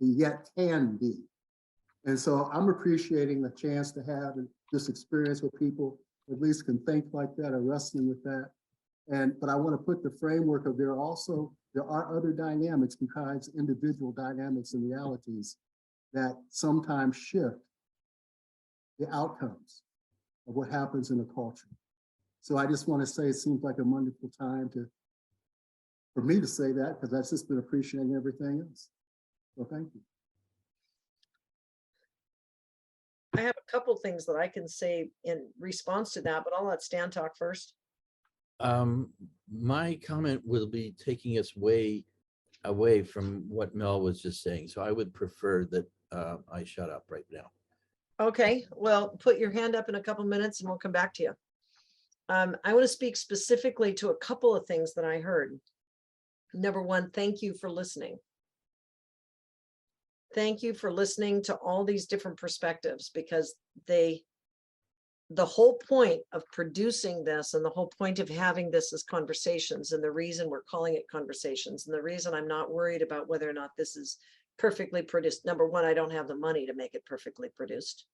yet can be. And so I'm appreciating the chance to have this experience with people who at least can think like that or wrestling with that. But I want to put the framework of there are other dynamics besides individual dynamics and realities that sometimes shift the outcomes of what happens in a culture. So I just want to say it seems like a wonderful time for me to say that, because I've just been appreciating everything else. So thank you. I have a couple things that I can say in response to that, but I'll let Stan talk first. My comment will be taking us way away from what Mel was just saying. So I would prefer that I shut up right now. Okay, well, put your hand up in a couple minutes and we'll come back to you. I want to speak specifically to a couple of things that I heard. Number one, thank you for listening. Thank you for listening to all these different perspectives, because the whole point of producing this and the whole point of having this as conversations, and the reason we're calling it conversations, and the reason I'm not worried about whether or not this is perfectly produced. Number one, I don't have the money to make it perfectly produced.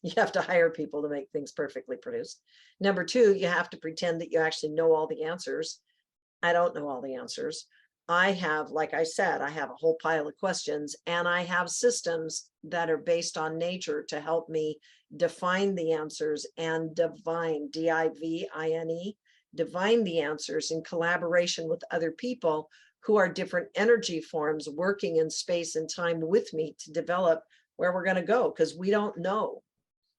You have to hire people to make things perfectly produced. Number two, you have to pretend that you actually know all the answers. I don't know all the answers. I have, like I said, I have a whole pile of questions, and I have systems that are based on nature to help me define the answers and divine, D-I-V-I-N-E, divine the answers in collaboration with other people who are different energy forms working in space and time with me to develop where we're going to go, because we don't know.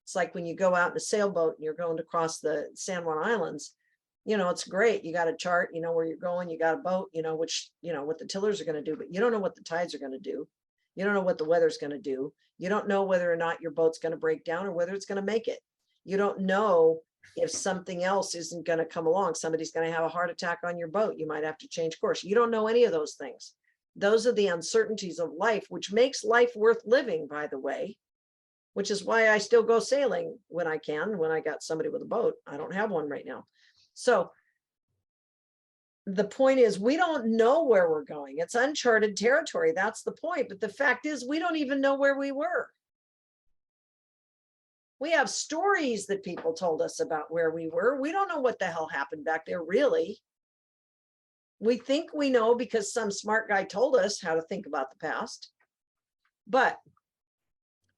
It's like when you go out in a sailboat and you're going to cross the San Juan Islands. You know, it's great. You got a chart, you know where you're going, you got a boat, you know, which, you know, what the tillers are going to do, but you don't know what the tides are going to do. You don't know what the weather's going to do. You don't know whether or not your boat's going to break down or whether it's going to make it. You don't know if something else isn't going to come along. Somebody's going to have a heart attack on your boat. You might have to change course. You don't know any of those things. Those are the uncertainties of life, which makes life worth living, by the way, which is why I still go sailing when I can, when I got somebody with a boat. I don't have one right now. So the point is, we don't know where we're going. It's uncharted territory. That's the point. But the fact is, we don't even know where we were. We have stories that people told us about where we were. We don't know what the hell happened back there, really. We think we know because some smart guy told us how to think about the past. But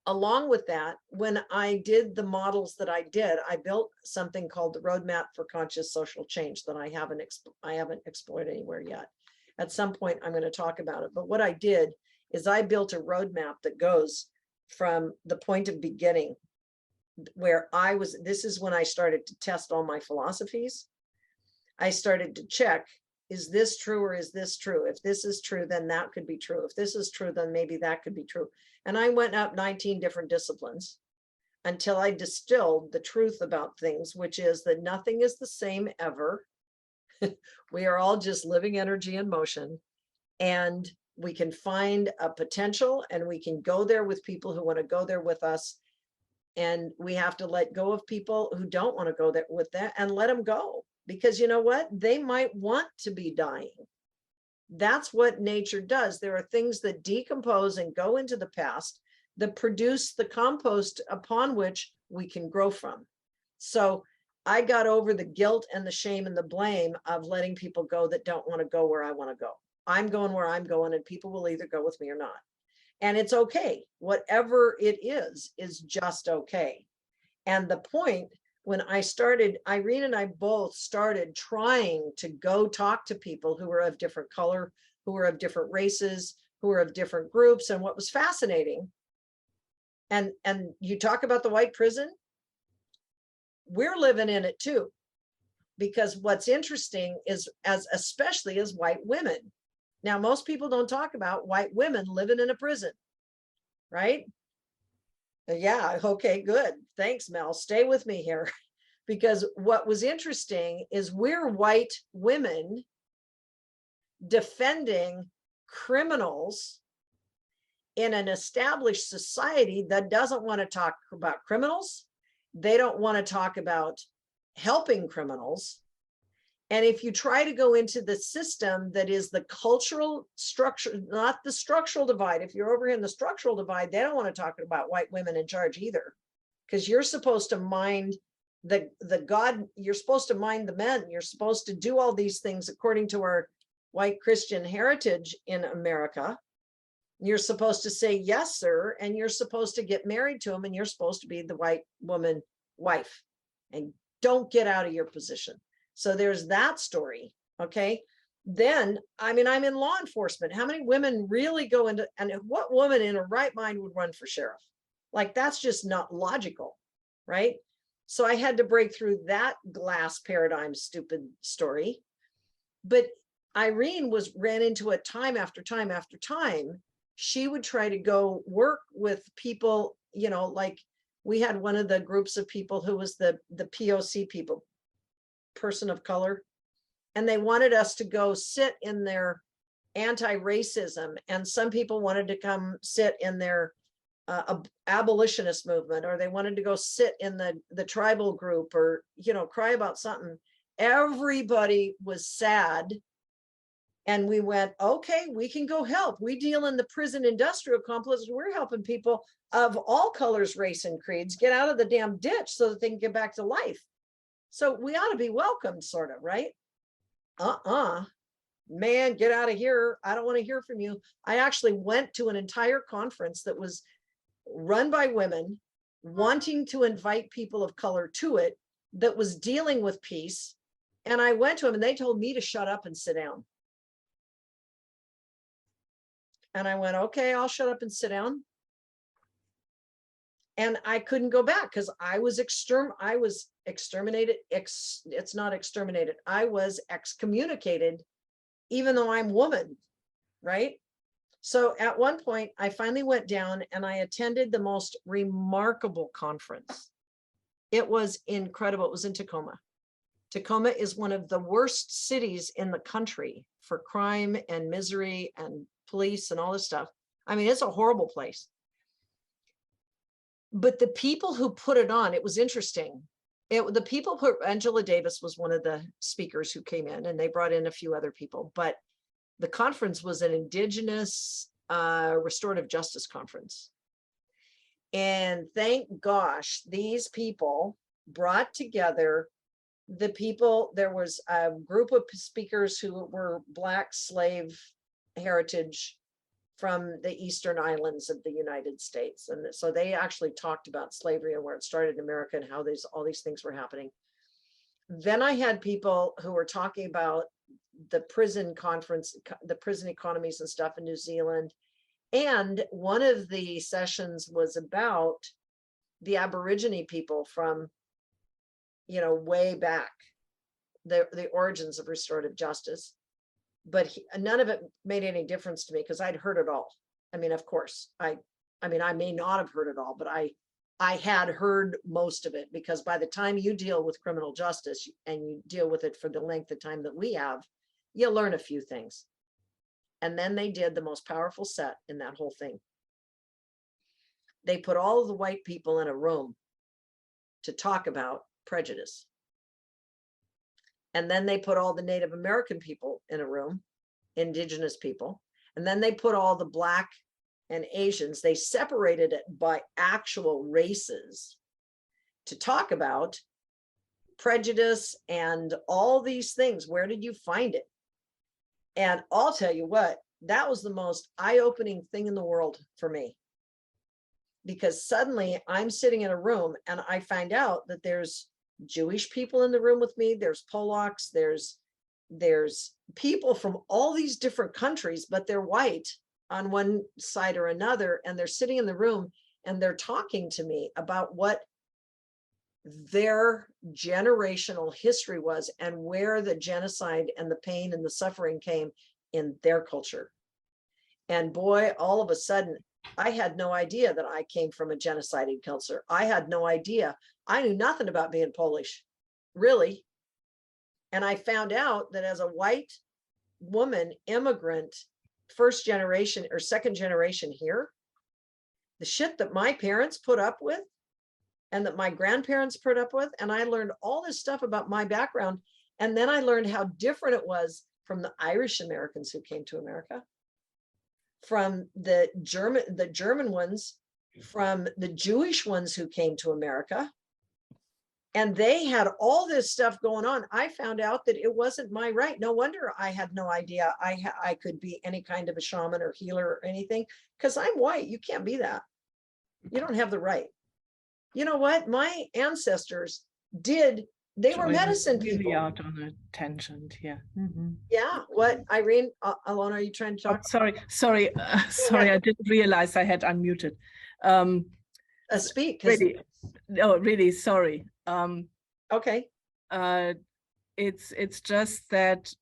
along with that, when I did the models that I did, I built something called the Roadmap for Conscious Social Change that I haven't explored anywhere yet. At some point, I'm going to talk about it. But what I did is I built a roadmap that goes from the point of beginning, where I was, this is when I started to test all my philosophies. I started to check, is this true or is this true? If this is true, then that could be true. If this is true, then maybe that could be true. And I went up 19 different disciplines until I distilled the truth about things, which is that nothing is the same ever. We are all just living energy in motion, and we can find a potential, and we can go there with people who want to go there with us. And we have to let go of people who don't want to go there with that, and let them go. Because you know what? They might want to be dying. That's what nature does. There are things that decompose and go into the past that produce the compost upon which we can grow from. So I got over the guilt and the shame and the blame of letting people go that don't want to go where I want to go. I'm going where I'm going, and people will either go with me or not. And it's okay. Whatever it is just okay. And the point, when I started, Irene and I both started trying to go talk to people who were of different color, who were of different races, who were of different groups. And what was fascinating, and you talk about the white prison, we're living in it too. Because what's interesting is, especially as white women. Now, most people don't talk about white women living in a prison, right? Yeah, okay, good. Thanks, Mel. Stay with me here. Because what was interesting is we're white women defending criminals in an established society that doesn't want to talk about criminals. They don't want to talk about helping criminals. And if you try to go into the system that is the cultural structure, not the structural divide, if you're over in the structural divide, they don't want to talk about white women in charge either, because you're supposed to mind the God, you're supposed to mind the men, you're supposed to do all these things according to our white Christian heritage in America. You're supposed to say, yes, sir, and you're supposed to get married to him, and you're supposed to be the white woman wife, and don't get out of your position. So there's that story, okay? Then, I mean, I'm in law enforcement. How many women really go into, and what woman in her right mind would run for sheriff? Like, that's just not logical, right? So I had to break through that glass paradigm stupid story. But Irene ran into it time after time after time. She would try to go work with people, you know, like we had one of the groups of people who was the POC people, person of color, and they wanted us to go sit in their anti-racism, and some people wanted to come sit in their abolitionist movement, or they wanted to go sit in the tribal group, or, you know, cry about something. Everybody was sad. And we went, okay, we can go help. We deal in the prison industrial complex. We're helping people of all colors, race, and creeds get out of the damn ditch so that they can get back to life. So we ought to be welcomed, sort of, right? Man, get out of here. I don't want to hear from you. I actually went to an entire conference that was run by women, wanting to invite people of color to it, that was dealing with peace. And I went to them and they told me to shut up and sit down. And I went, okay, I'll shut up and sit down. And I couldn't go back because I was exterminated. It's not exterminated. I was excommunicated, even though I'm woman, right? So at one point, I finally went down and I attended the most remarkable conference. It was incredible. It was in Tacoma. Tacoma is one of the worst cities in the country for crime and misery and police and all this stuff. I mean, it's a horrible place. But the people who put it on, it was interesting. The people who, Angela Davis was one of the speakers who came in, and they brought in a few other people, but the conference was an Indigenous restorative justice conference. And thank gosh, these people brought together the people. There was a group of speakers who were Black slave heritage from the Eastern Islands of the United States. And so they actually talked about slavery and where it started in America and how all these things were happening. Then I had people who were talking about the prison conference, the prison economies and stuff in New Zealand. And one of the sessions was about the Aborigine people from, you know, way back, the origins of restorative justice. But none of it made any difference to me because I'd heard it all. I mean, of course, I may not have heard it all, but I had heard most of it, because by the time you deal with criminal justice and you deal with it for the length of time that we have, you learn a few things. And then they did the most powerful set in that whole thing. They put all of the white people in a room to talk about prejudice. And then they put all the Native American people in a room, Indigenous people. And then they put all the Black and Asians. They separated it by actual races to talk about prejudice and all these things. Where did you find it? And I'll tell you what, that was the most eye-opening thing in the world for me. Because suddenly I'm sitting in a room and I find out that there's Jewish people in the room with me, there's Polacks, there's people from all these different countries, but they're white on one side or another, and they're sitting in the room and they're talking to me about what their generational history was and where the genocide and the pain and the suffering came in their culture. And boy, all of a sudden, I had no idea that I came from a genocided culture. I had no idea. I knew nothing about being Polish, really. And I found out that as a white woman, immigrant, first generation or second generation here, the shit that my parents put up with and that my grandparents put up with, and I learned all this stuff about my background. And then I learned how different it was from the Irish Americans who came to America, from the German ones, from the Jewish ones who came to America. And they had all this stuff going on. I found out that it wasn't my right. No wonder I had no idea I could be any kind of a shaman or healer or anything, because I'm white. You can't be that. You don't have the right. You know what? My ancestors did. They were medicine people. Really out on a tangent here. Mm-hmm. Yeah. What, Irene, Alona, are you trying to talk? Oh, sorry. I didn't realize I had unmuted. Speak. Really, no, really sorry. Okay. It's just that.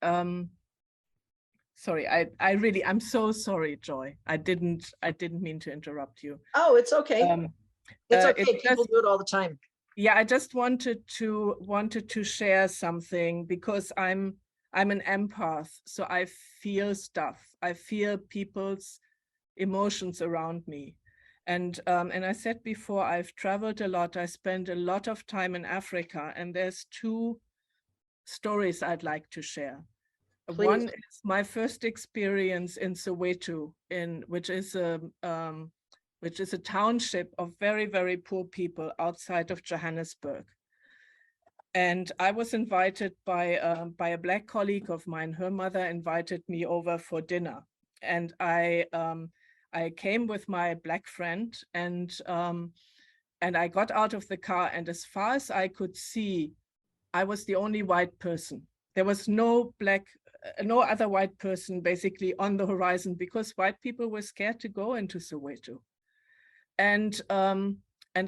Sorry, I'm so sorry, Joy. I didn't mean to interrupt you. Oh, it's okay. It's Uh, okay, it's people just- do it all the time. Yeah, I just wanted to share something because I'm an empath, so I feel stuff. I feel people's emotions around me. And I said before, I've traveled a lot. I spent a lot of time in Africa, and there's two stories I'd like to share. Please. One is my first experience in Soweto, which is a township of very, very poor people outside of Johannesburg. And I was invited by a Black colleague of mine. Her mother invited me over for dinner, and I came with my Black friend, and I got out of the car, and as far as I could see, I was the only white person. There was no other white person basically on the horizon, because white people were scared to go into Soweto. And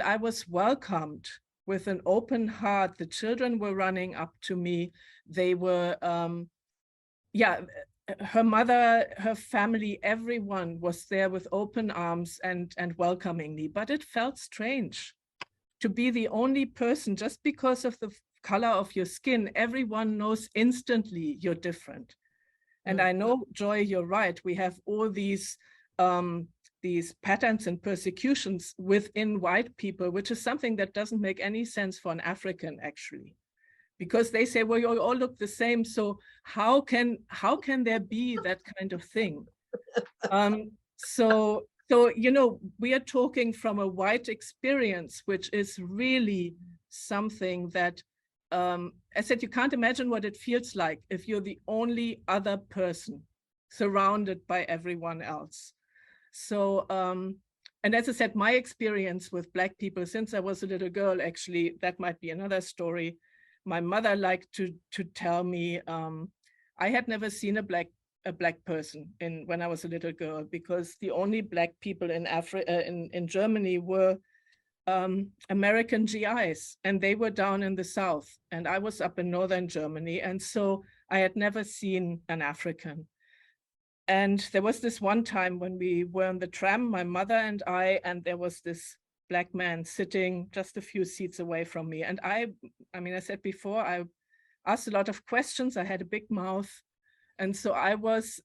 I was welcomed with an open heart. The children were running up to me. They were, her mother, her family, everyone was there with open arms and welcoming me. But it felt strange to be the only person. Just because of the color of your skin, everyone knows instantly you're different. And I know, Joy, you're right. We have all these patterns and persecutions within white people, which is something that doesn't make any sense for an African, actually, because they say, well, you all look the same. So how can there be that kind of thing? So, you know, we are talking from a white experience, which is really something that, I said, you can't imagine what it feels like if you're the only other person surrounded by everyone else. So, and as I said, my experience with Black people since I was a little girl, actually, that might be another story. My mother liked to tell me, I had never seen a black person when I was a little girl, because the only Black people in in Germany were American GIs, and they were down in the south, and I was up in northern Germany, and so I had never seen an African. And there was this one time when we were on the tram, my mother and I, and there was this Black man sitting just a few seats away from me. And I mean, I said before, I asked a lot of questions. I had a big mouth. And so I was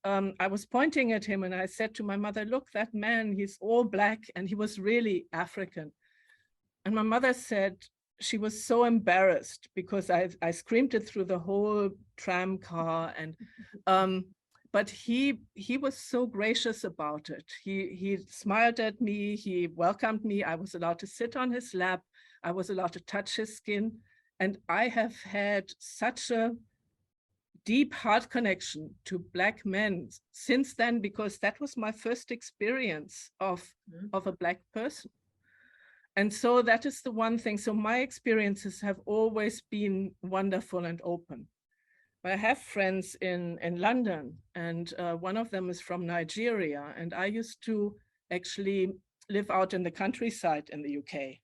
pointing at him, and I said to my mother, look, that man, he's all Black, and he was really African. And my mother said she was so embarrassed because I screamed it through the whole tram car. And but he was so gracious about it. He smiled at me, he welcomed me. I was allowed to sit on his lap. I was allowed to touch his skin. And I have had such a deep heart connection to Black men since then, because that was my first experience of a Black person. And so that is the one thing. So my experiences have always been wonderful and open. But I have friends in London, and one of them is from Nigeria. And I used to actually live out in the countryside in the UK.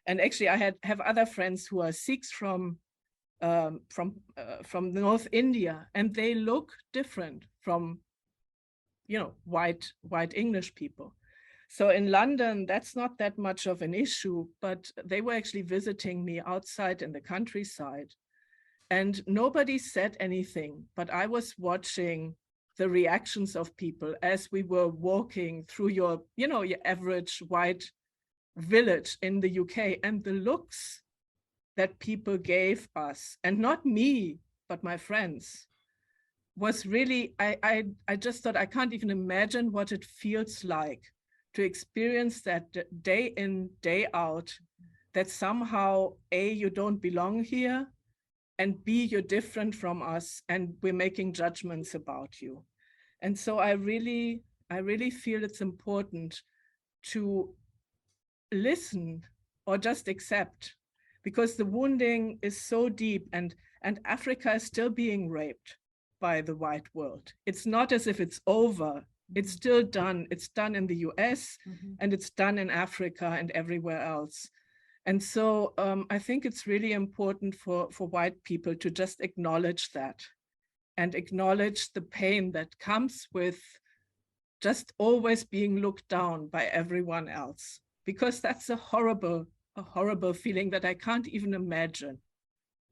And actually I have other friends who are Sikhs from North India, and they look different from, you know, white English people. So in London, that's not that much of an issue, but they were actually visiting me outside in the countryside, and nobody said anything, but I was watching the reactions of people as we were walking through your average white village in the UK, and the looks that people gave us, and not me, but my friends, was really, I just thought, I can't even imagine what it feels like to experience that day in, day out, that somehow A, you don't belong here, and B, you're different from us, and we're making judgments about you. And so I really feel it's important to listen or just accept, because the wounding is so deep, and Africa is still being raped by the white world. It's not as if it's over. It's still done. It's done in the US, and it's done in Africa and everywhere else. And so I think it's really important for white people to just acknowledge that, and acknowledge the pain that comes with just always being looked down by everyone else. because that's a horrible feeling that I can't even imagine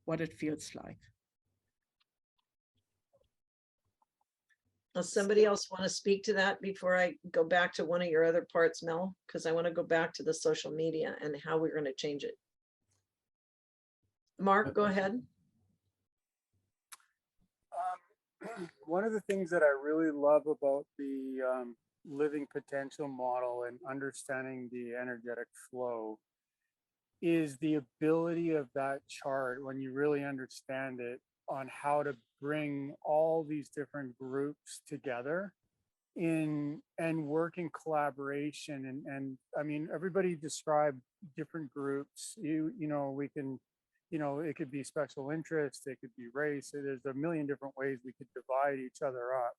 what it feels like. Does somebody else want to speak to that before I go back to one of your other parts, Mel? Because I want to go back to the social media and how we're going to change it. Mark, go ahead. One of the things that I really love about the living potential model and understanding the energetic flow is the ability of that chart, when you really understand it, on how to bring all these different groups together and work in collaboration. And I mean, everybody described different groups. You know, we can, you know, it could be special interest, it could be race. There's a million different ways we could divide each other up.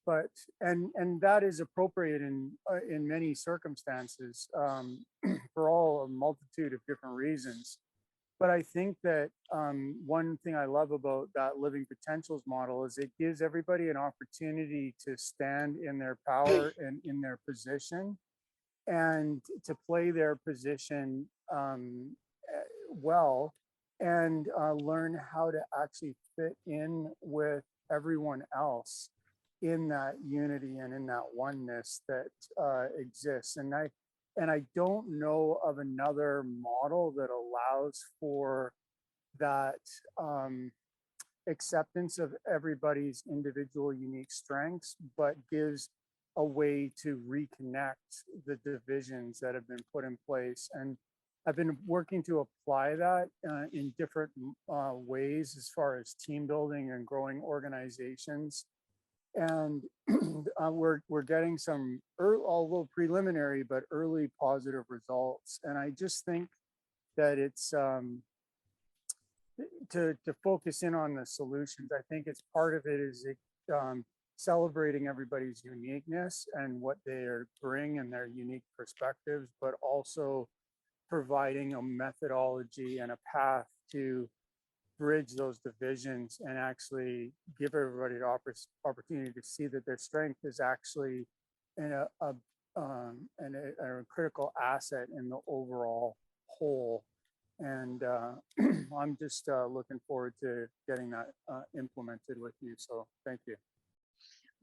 But and that is appropriate in many circumstances for all a multitude of different reasons. But I think that one thing I love about that living potentials model is it gives everybody an opportunity to stand in their power and in their position, and to play their position well, and learn how to actually fit in with everyone else in that unity and in that oneness that exists. And I don't know of another model that allows for that acceptance of everybody's individual unique strengths, but gives a way to reconnect the divisions that have been put in place. And I've been working to apply that in different ways as far as team building and growing organizations. And we're getting some although preliminary, but early positive results. And I just think that it's to focus in on the solutions. I think it's part of it is celebrating everybody's uniqueness and what they bring and their unique perspectives, but also providing a methodology and a path to bridge those divisions and actually give everybody the opportunity to see that their strength is actually a critical asset in the overall whole. And I'm just looking forward to getting that implemented with you. So thank you.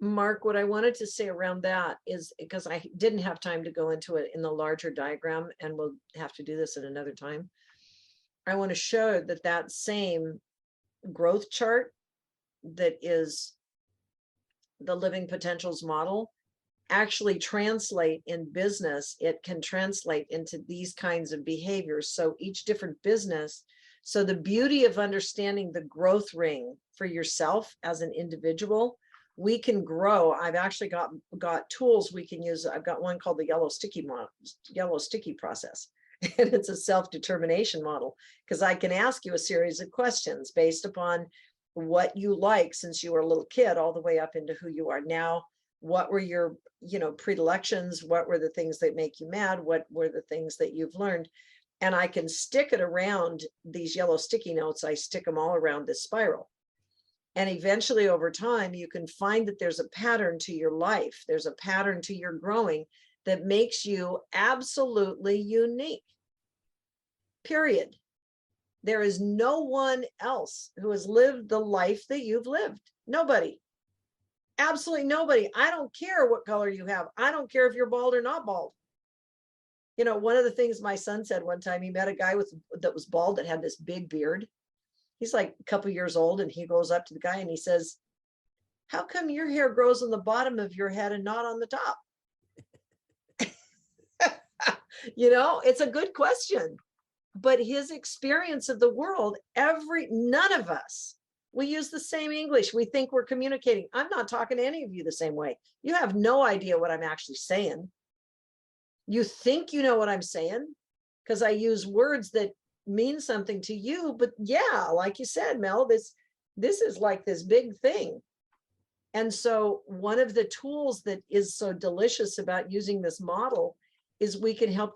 Mark, what I wanted to say around that is, because I didn't have time to go into it in the larger diagram, and we'll have to do this at another time. I want to show that that same growth chart that is the living potentials model actually translate in business. It can translate into these kinds of behaviors. So each different business. So the beauty of understanding the growth ring for yourself as an individual, we can grow. I've actually got tools we can use. I've got one called the yellow sticky process. And it's a self-determination model, because I can ask you a series of questions based upon what you like since you were a little kid all the way up into who you are now. What were your, predilections? What were the things that make you mad? What were the things that you've learned? And I can stick it around these yellow sticky notes. I stick them all around this spiral. And eventually over time, you can find that there's a pattern to your life. There's a pattern to your growing that makes you absolutely unique, period. There is no one else who has lived the life that you've lived. Nobody, absolutely nobody. I don't care what color you have. I don't care if you're bald or not bald. One of the things my son said one time, he met a guy that was bald that had this big beard. He's like a couple years old, and he goes up to the guy and he says, "How come your hair grows on the bottom of your head and not on the top?" It's a good question, but his experience of the world, none of us, we use the same English. We think we're communicating. I'm not talking to any of you the same way. You have no idea what I'm actually saying. You think you know what I'm saying because I use words that mean something to you, but yeah, like you said, Mel, this is like this big thing. And so one of the tools that is so delicious about using this model is we can help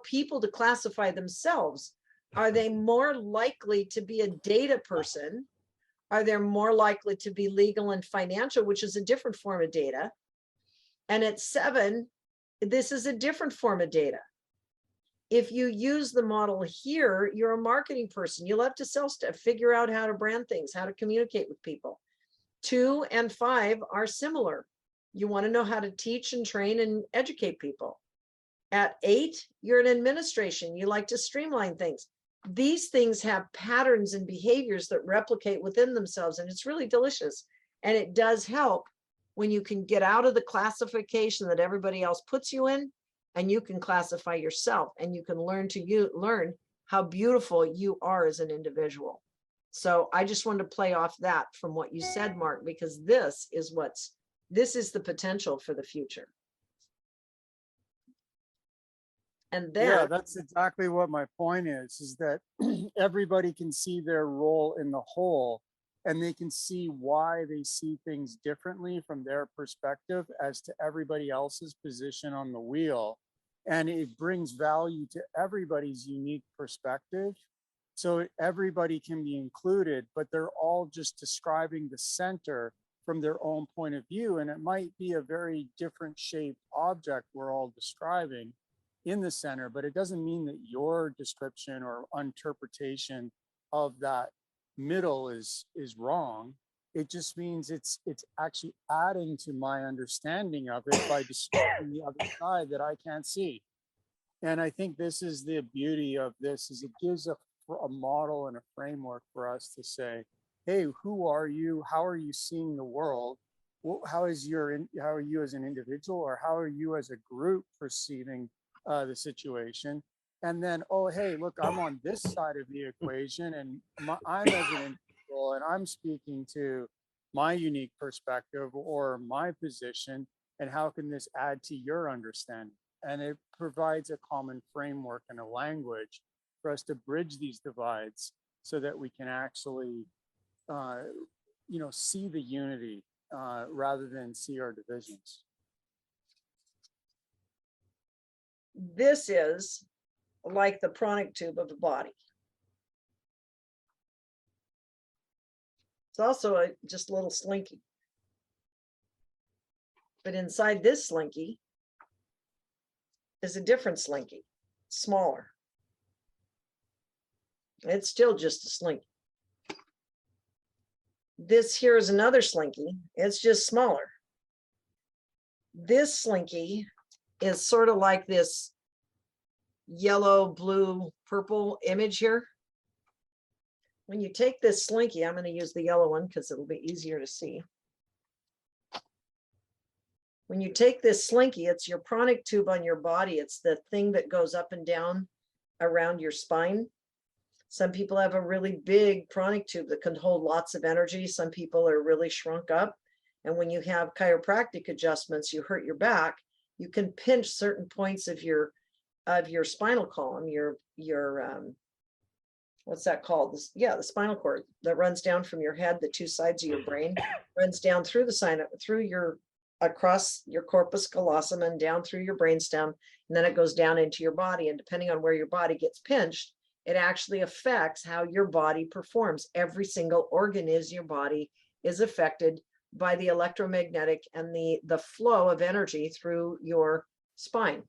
people to classify themselves. Are they more likely to be a data person? Are they more likely to be legal and financial, which is a different form of data? And at 7, This is a different form of data. If you use the model here, you're a marketing person. You love to sell stuff, figure out how to brand things, how to communicate with people. 2 and 5 are similar. You want to know how to teach and train and educate people. At 8, you're in administration. You like to streamline things. These things have patterns and behaviors that replicate within themselves, and it's really delicious. And it does help when you can get out of the classification that everybody else puts you in, and you can classify yourself, and you can learn how beautiful you are as an individual. So I just wanted to play off that from what you said, Mark, because this is the potential for the future. And then, yeah, that's exactly what my point is that everybody can see their role in the whole, and they can see why they see things differently from their perspective as to everybody else's position on the wheel. And it brings value to everybody's unique perspective. So everybody can be included, but they're all just describing the center from their own point of view. And it might be a very different shaped object we're all describing in the center, but it doesn't mean that your description or interpretation of that middle is wrong. It just means it's actually adding to my understanding of it by describing the other side that I can't see. And I think this is the beauty of this, is it gives a model and a framework for us to say, hey, who are you? How are you seeing the world? How are you as an individual, or how are you as a group perceiving the situation? And then, oh, hey, look, I'm on this side of the equation, and I'm as an individual, and I'm speaking to my unique perspective or my position, and how can this add to your understanding? And it provides a common framework and a language for us to bridge these divides so that we can actually, see the unity rather than see our divisions. this is like the pranic tube of the body. It's also just a little slinky. But inside this slinky is a different slinky, smaller. It's still just a slinky. This here is another slinky. It's just smaller. This slinky is sort of like this yellow, blue, purple image here. When you take this slinky, I'm going to use the yellow one because it'll be easier to see. When you take this slinky, it's your pranic tube on your body. It's the thing that goes up and down around your spine. Some people have a really big pranic tube that can hold lots of energy. Some people are really shrunk up. And when you have chiropractic adjustments, you hurt your back, you can pinch certain points of your spinal column, your what's that called? The spinal cord that runs down from your head, the two sides of your brain, runs down through across your corpus callosum and down through your brainstem, and then it goes down into your body. And depending on where your body gets pinched, it actually affects how your body performs. Every single organ in your body is affected by the electromagnetic and the flow of energy through your spine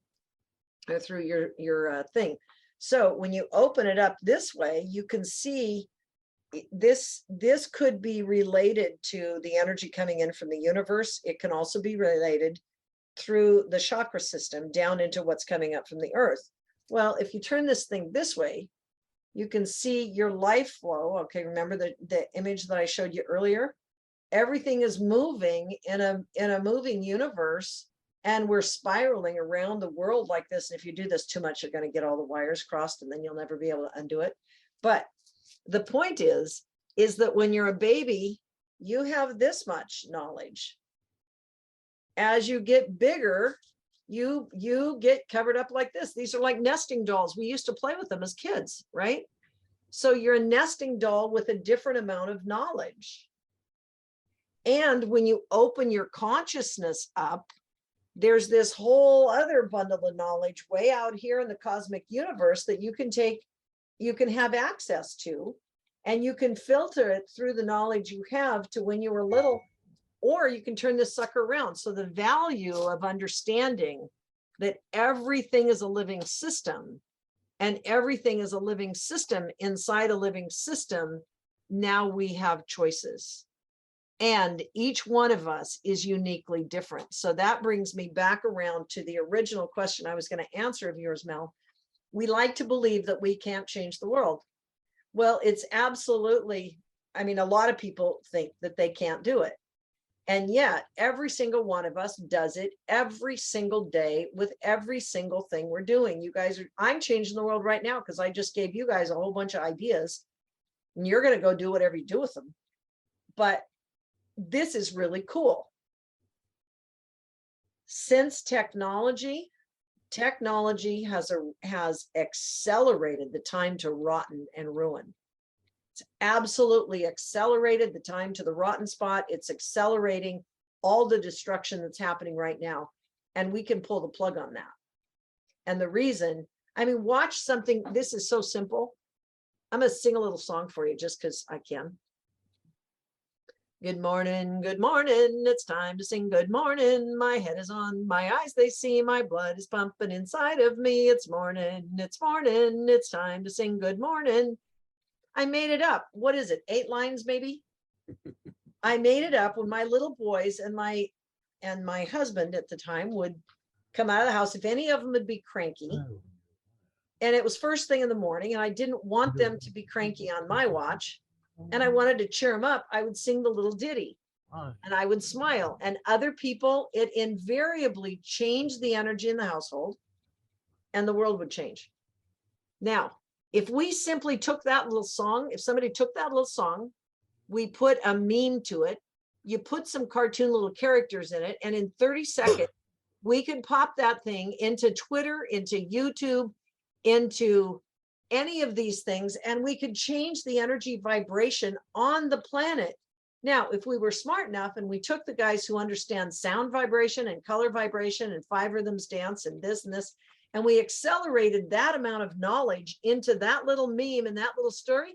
or through your thing. So when you open it up this way, you can see this could be related to the energy coming in from the universe. It can also be related through the chakra system down into what's coming up from the earth. Well, if you turn this thing this way, you can see your life flow. Okay, remember the image that I showed you earlier? Everything is moving in a moving universe, and we're spiraling around the world like this. And if you do this too much, you're going to get all the wires crossed, and then you'll never be able to undo it. But the point is that when you're a baby, you have this much knowledge. As you get bigger, you get covered up like this. These are like nesting dolls. We used to play with them as kids, right? So you're a nesting doll with a different amount of knowledge. And when you open your consciousness up, there's this whole other bundle of knowledge way out here in the cosmic universe that you can have access to, and you can filter it through the knowledge you have to when you were little, or you can turn this sucker around. So the value of understanding that everything is a living system, and everything is a living system inside a living system. Now we have choices, and each one of us is uniquely different. So that brings me back around to the original question I was going to answer of yours, Mel. We like to believe that we can't change the world. Well, it's absolutely, I mean, a lot of people think that they can't do it. And yet every single one of us does it every single day with every single thing we're doing. You guys are, I'm changing the world right now because I just gave you guys a whole bunch of ideas, and you're going to go do whatever you do with them. But this is really cool. Since technology has accelerated the time to rotten and ruin. It's absolutely accelerated the time to the rotten spot. It's accelerating all the destruction that's happening right now. And we can pull the plug on that. And the reason, I mean, watch something. This is so simple. I'm going to sing a little song for you just because I can. Good morning, it's time to sing good morning. My head is on, my eyes they see, my blood is pumping inside of me. It's morning, it's time to sing good morning. I made it up. What is it? 8 lines maybe? I made it up when my little boys and my husband at the time would come out of the house. If any of them would be cranky, and it was first thing in the morning, and I didn't want them to be cranky on my watch, and I wanted to cheer them up, I would sing the little ditty and I would smile. And other people, it invariably changed the energy in the household, and the world would change. Now, if we simply took that little song, if somebody took that little song, we put a meme to it, you put some cartoon little characters in it, and in 30 seconds, we could pop that thing into Twitter, into YouTube, into any of these things, and we could change the energy vibration on the planet. Now, if we were smart enough and we took the guys who understand sound vibration and color vibration and 5 rhythms dance and this, and we accelerated that amount of knowledge into that little meme and that little story,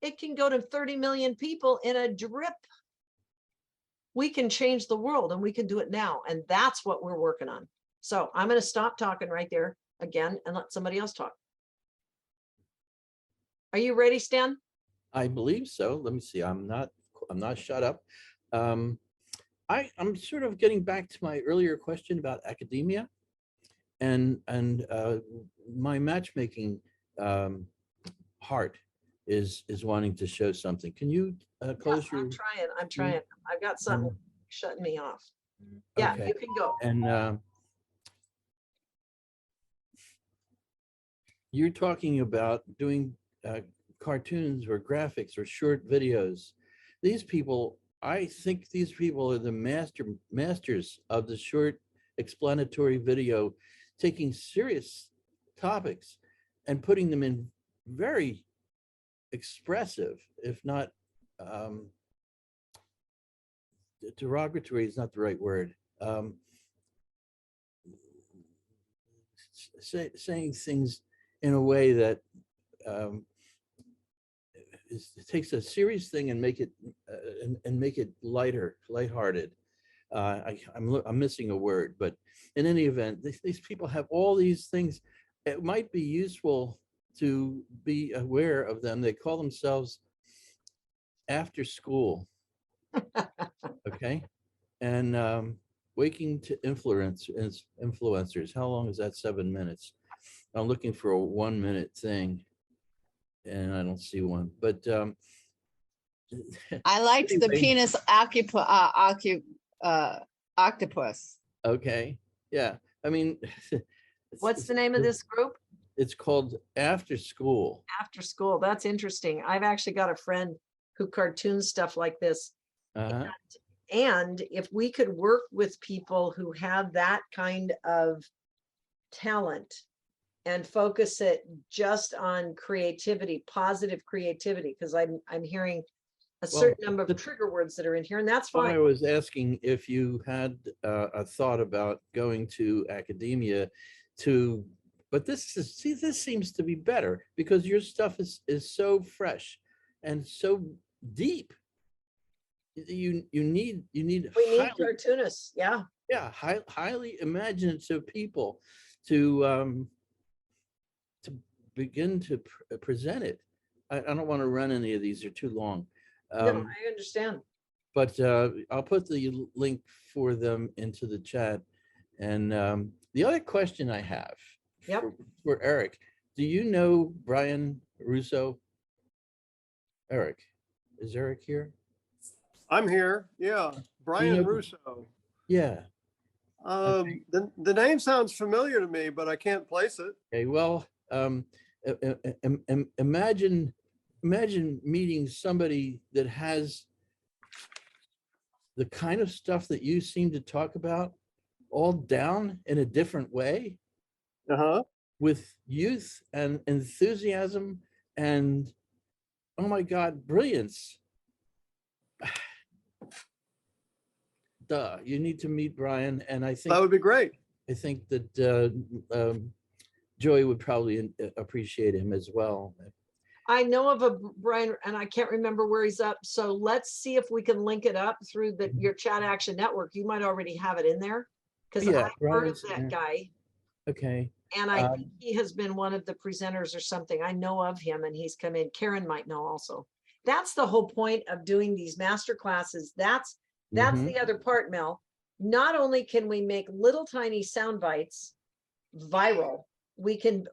it can go to 30 million people in a drip. We can change the world, and we can do it now. And that's what we're working on. So I'm going to stop talking right there again and let somebody else talk. Are you ready, Stan? I believe so. Let me see. I'm not shut up. I'm sort of getting back to my earlier question about academia, and my matchmaking heart is wanting to show something. Can you close your? I'm trying. I've got something shutting me off. Yeah, okay. You can go. And you're talking about doing cartoons or graphics or short videos. These people, I think these people are the masters of the short explanatory video, taking serious topics and putting them in very expressive, if not derogatory is not the right word. Saying things in a way that it takes a serious thing and make it lighthearted. I'm missing a word, but in any event, these people have all these things. It might be useful to be aware of them. They call themselves after school. Okay, and waking to influencers. How long is that? 7 minutes. I'm looking for a 1 minute thing, and I don't see one. But I liked the penis octopus. Okay, yeah. I mean, what's the name of this group? It's called After School. After School. That's interesting. I've actually got a friend who cartoons stuff like this. And if we could work with people who have that kind of talent and focus it just on creativity, positive creativity, because I'm hearing a certain number of trigger words that are in here, and that's fine. I was asking if you had a thought about going to academia to, but this seems to be better because your stuff is so fresh and so deep. We need cartoonists. Yeah. yeah, highly imaginative people to begin to present it. I don't want to run any of these, they're too long. No, I understand. But I'll put the link for them into the chat. And the other question I have Yep. for Eric, do you know Brian Russo? Eric, is Eric here? I'm here. Yeah, Brian know- Russo. Yeah. The name sounds familiar to me, but I can't place it. Okay. Well, imagine meeting somebody that has the kind of stuff that you seem to talk about, all down in a different way, with youth and enthusiasm and, oh my God, brilliance. Duh, you need to meet Brian, and I think That would be great. I think that Joy would probably appreciate him as well. I know of a Brian, and I can't remember where he's up. So let's see if we can link it up through your Chat Action Network. You might already have it in there, because Yeah, I've heard of Brian's that there. guy, Okay. and I think he has been one of the presenters or something. I know of him, and he's come in. Karen might know also. That's the whole point of doing these master classes. That's the other part, Mel. Not only can we make little tiny sound bites viral, we can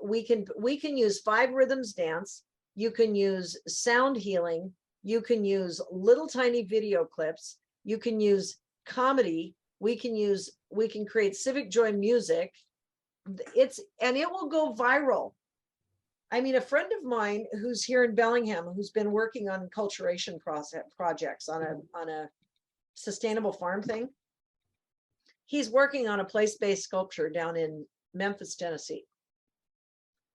use 5 rhythms dance. You can use sound healing. You can use little tiny video clips. You can use comedy. We can create civic joy music. And it will go viral. I mean, a friend of mine who's here in Bellingham, who's been working on enculturation projects on a sustainable farm thing. He's working on a place-based sculpture down in Memphis, Tennessee.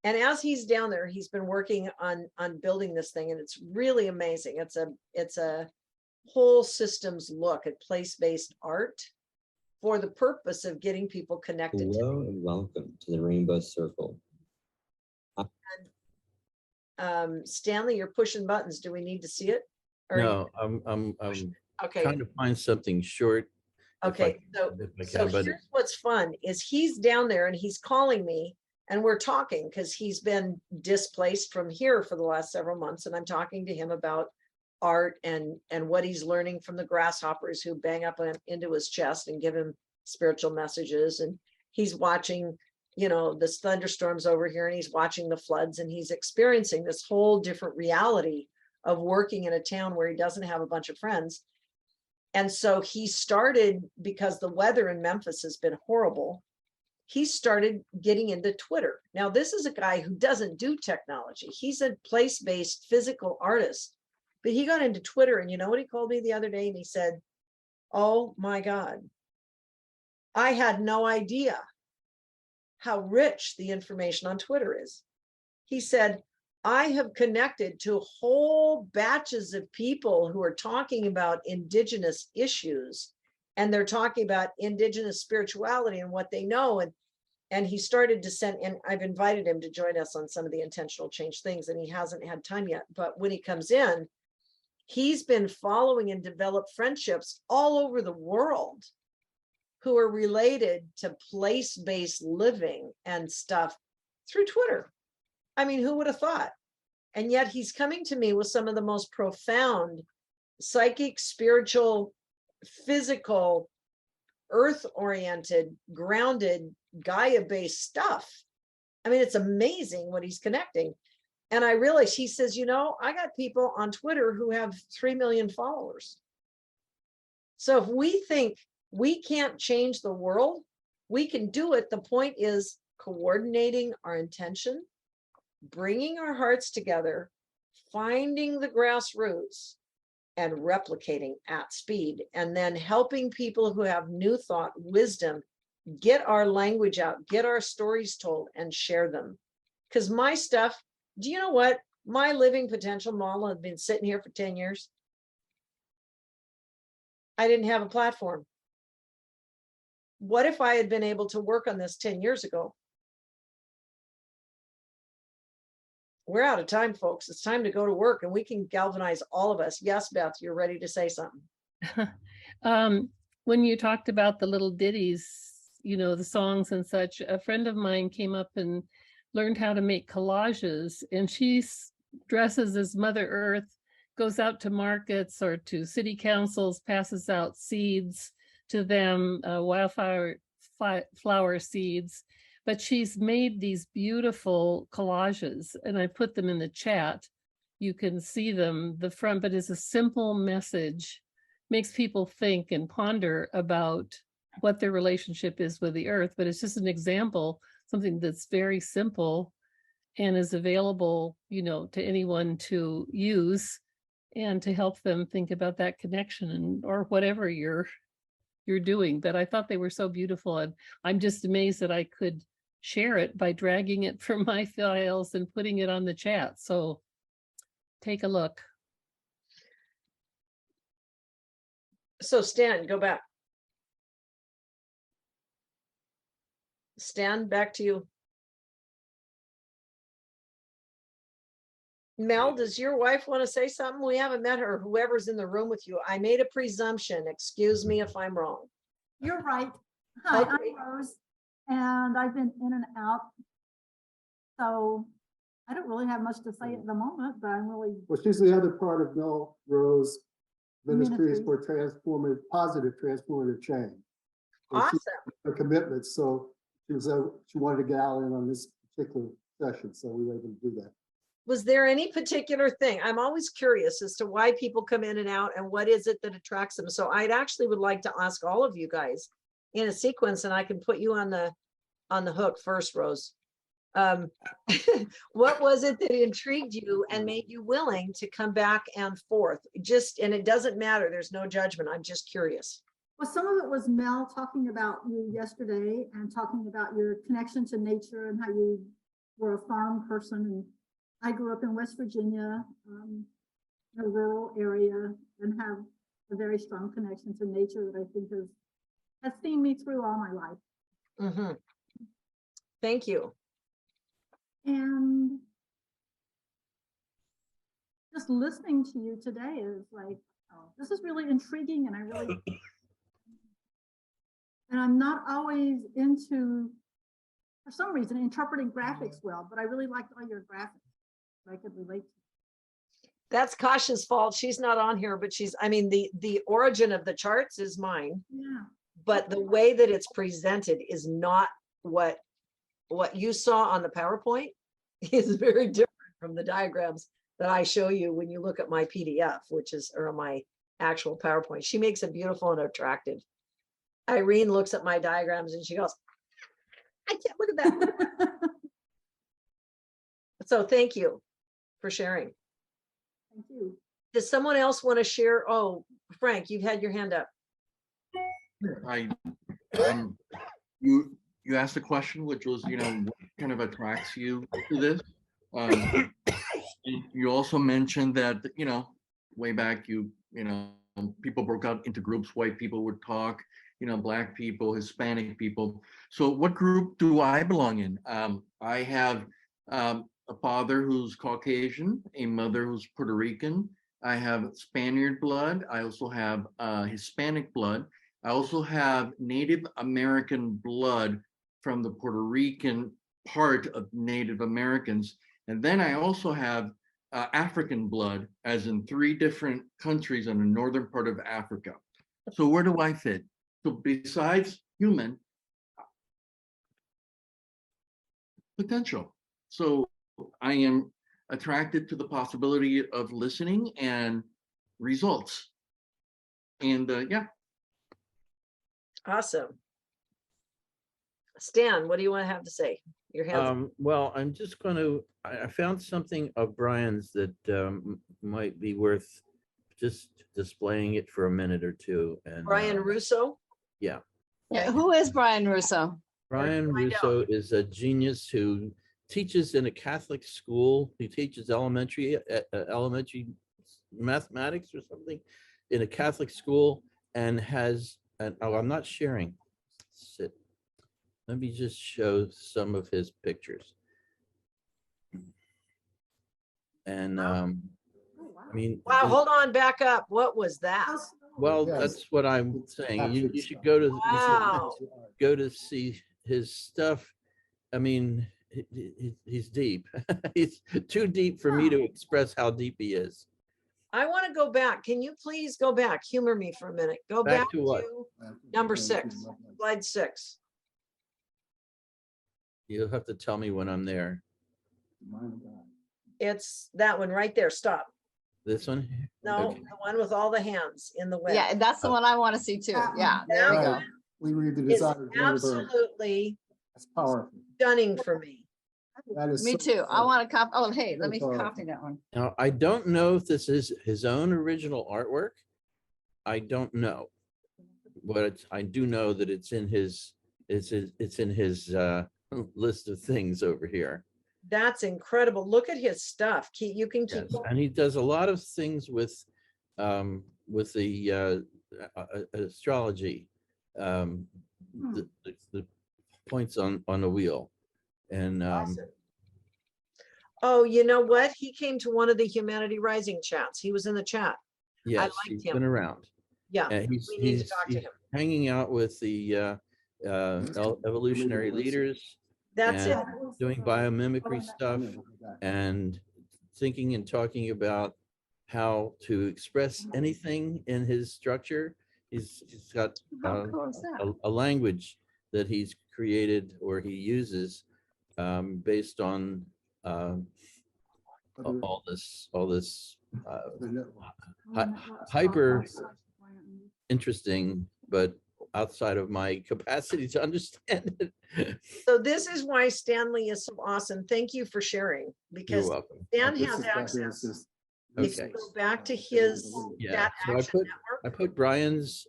And as he's down there, he's been working on building this thing, and it's really amazing. It's a whole systems look at place-based art for the purpose of getting people connected. Hello and welcome to the Rainbow Circle. Stanley, you're pushing buttons. Do we need to see it? Or No, I'm okay. trying to find something short. Okay, so here's what's fun is he's down there and he's calling me and we're talking because he's been displaced from here for the last several months, and I'm talking to him about art and what he's learning from the grasshoppers who bang up into his chest and give him spiritual messages. And he's watching, you know, this thunderstorms over here, and he's watching the floods, and he's experiencing this whole different reality of working in a town where he doesn't have a bunch of friends. And so he started, because the weather in Memphis has been horrible, he started getting into Twitter. Now, this is a guy who doesn't do technology. He's a place-based physical artist, but he got into Twitter, and you know what he called me the other day? And he said, oh my God, I had no idea how rich the information on Twitter is. He said, I have connected to whole batches of people who are talking about indigenous issues, and they're talking about indigenous spirituality and what they know. And he started to send, and I've invited him to join us on some of the intentional change things, and he hasn't had time yet. But when he comes in, he's been following and developed friendships all over the world who are related to place-based living and stuff through Twitter. I mean, who would have thought? And yet he's coming to me with some of the most profound psychic, spiritual, physical, earth-oriented, grounded, Gaia-based stuff. I mean, it's amazing what he's connecting. And I realized, he says, you know, I got people on Twitter who have 3 million followers. So if we think we can't change the world, we can do it. The point is coordinating our intention, bringing our hearts together, finding the grassroots, and replicating at speed, and then helping people who have new thought, wisdom, get our language out, get our stories told, and share them. Because my stuff, do you know what? My living potential model had been sitting here for 10 years. I didn't have a platform. What if I had been able to work on this 10 years ago? We're out of time, folks. It's time to go to work, and we can galvanize all of us. Yes, Beth, you're ready to say something. when you talked about the little ditties, you know, the songs and such, a friend of mine came up and learned how to make collages, and she dresses as Mother Earth, goes out to markets or to city councils, passes out seeds to them, flower seeds. But she's made these beautiful collages, and I put them in the chat. You can see them, the front, but it's a simple message, makes people think and ponder about what their relationship is with the earth. But it's just an example, something that's very simple and is available, you know, to anyone to use and to help them think about that connection and or whatever you're doing. But I thought they were so beautiful, and I'm just amazed that I could share it by dragging it from my files and putting it on the chat. So take a look. So Stan, go back. Stan, back to you. Mel, does your wife want to say something? We haven't met her, whoever's in the room with you. I made a presumption. Excuse me if I'm wrong. You're right. Hi, Okay. I'm Rose, and I've been in and out. So I don't really have much to say at the moment, but I'm really. Well, she's the other part of Mel Rose Ministries Ministries. for transformative, positive transformative change. And Awesome. her commitment. So she wanted to get out in on this particular session, so we were able to do that. Was there any particular thing? I'm always curious as to why people come in and out and what is it that attracts them. So I'd actually would like to ask all of you guys in a sequence, and I can put you on the hook first, Rose. What was it that intrigued you and made you willing to come back and forth? And it doesn't matter. There's no judgment. I'm just curious. Well, some of it was Mel talking about you yesterday and talking about your connection to nature and how you were a farm person. And I grew up in West Virginia, in a rural area, and have a very strong connection to nature that I think has seen me through all my life. Mm-hmm. Thank you. And just listening to you today is like, oh, this is really intriguing, and and I'm not always into, for some reason, interpreting graphics well, but I really liked all your graphics. I could relate to. That's Kasha's fault. She's not on here, but the origin of the charts is mine. Yeah. But the way that it's presented is not what you saw on the PowerPoint is very different from the diagrams that I show you when you look at my PDF, or my actual PowerPoint. She makes it beautiful and attractive. Irene looks at my diagrams and she goes, I can't look at that. So thank you for sharing. Thank you. Does someone else want to share? Oh, Frank, you've had your hand up. You asked a question, which was, what kind of attracts you to this? You also mentioned that, way back, people broke out into groups. White people would talk, Black people, Hispanic people. So what group do I belong in? I have a father who's Caucasian, a mother who's Puerto Rican. I have Spaniard blood. I also have Hispanic blood. I also have Native American blood from the Puerto Rican part of Native Americans. And then I also have African blood, as in 3 different countries in the northern part of Africa. So where do I fit? So besides human, potential. So I am attracted to the possibility of listening and results. And yeah. Awesome. Stan, what do you want to have to say? Your hands. Well, I'm just going to, I found something of Brian's that might be worth just displaying it for a minute or two. And Brian Russo? Yeah. Yeah. Who is Brian Russo? Brian Russo is a genius who teaches in a Catholic school. He teaches elementary mathematics or something in a Catholic school, and has I'm not sharing. Sit. Let me just show some of his pictures. And wow, hold on, back up. What was that? Well, Yes. that's what I'm It's saying. actually You should stuff. go to, Wow. go to see his stuff. I mean, he's deep. He's too deep for me to express how deep he is. I want to go back. Can you please go back? Humor me for a minute. Go Back back to what? to number 6, slide 6. You'll have to tell me when I'm there. It's that one right there. Stop. This one? No, Okay. the one with all the hands in the web. Yeah, that's the one I want to see too. Yeah, there we go. We read the It's desire. absolutely That's powerful. stunning for me. That is Me so too. I powerful. want to copy. Oh, hey, let So me powerful. copy that one. Now, I don't know if this is his own original artwork. I don't know. But I do know that it's in his list of things over here. That's incredible. Look at his stuff. You can keep. Yes, and he does a lot of things with the astrology, the points on the wheel, and Awesome. Oh, you know what? He came to one of the Humanity Rising chats. He was in the chat. yes, I liked he's him. been around. Yeah, And we need to talk to him. hanging out with the evolutionary leaders. That's and it. Doing biomimicry stuff and thinking and talking about how to express anything in his structure. He's got How cool is that? a language that he's created or he uses based on all this hyper interesting, but outside of my capacity to understand it. So this is why Stanley is so awesome. Thank you for sharing, because You're welcome. Stan This has is- access. this is- If you Okay. go back to his Yeah, Chat so Action I Network, put Brian's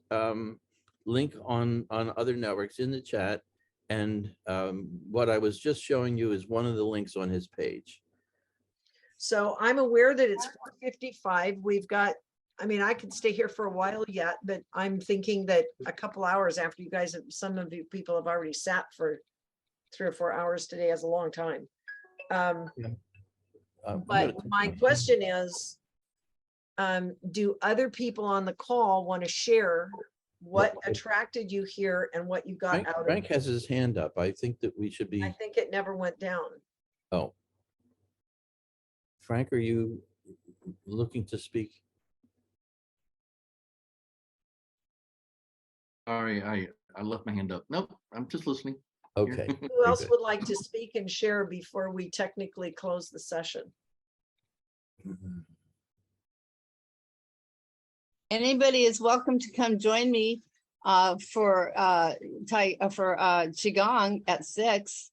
link on other networks in the chat, and what I was just showing you is one of the links on his page. so I'm aware that it's 4:55. We've got, I mean, I could stay here for a while yet, but I'm thinking that a couple hours after you guys, some of you people have already sat for 3 or 4 hours today is a long time. But my question is, do other people on the call want to share what attracted you here and what you got Frank, out of Frank it? has his hand up. I think that we should I be. think it never went down. Oh, Frank, are you looking to speak? Sorry, I left my hand up. Nope, I'm just listening. Okay. Who very else good. would like to speak and share before we technically close the session? Anybody is welcome to come join me for Qigong at 6.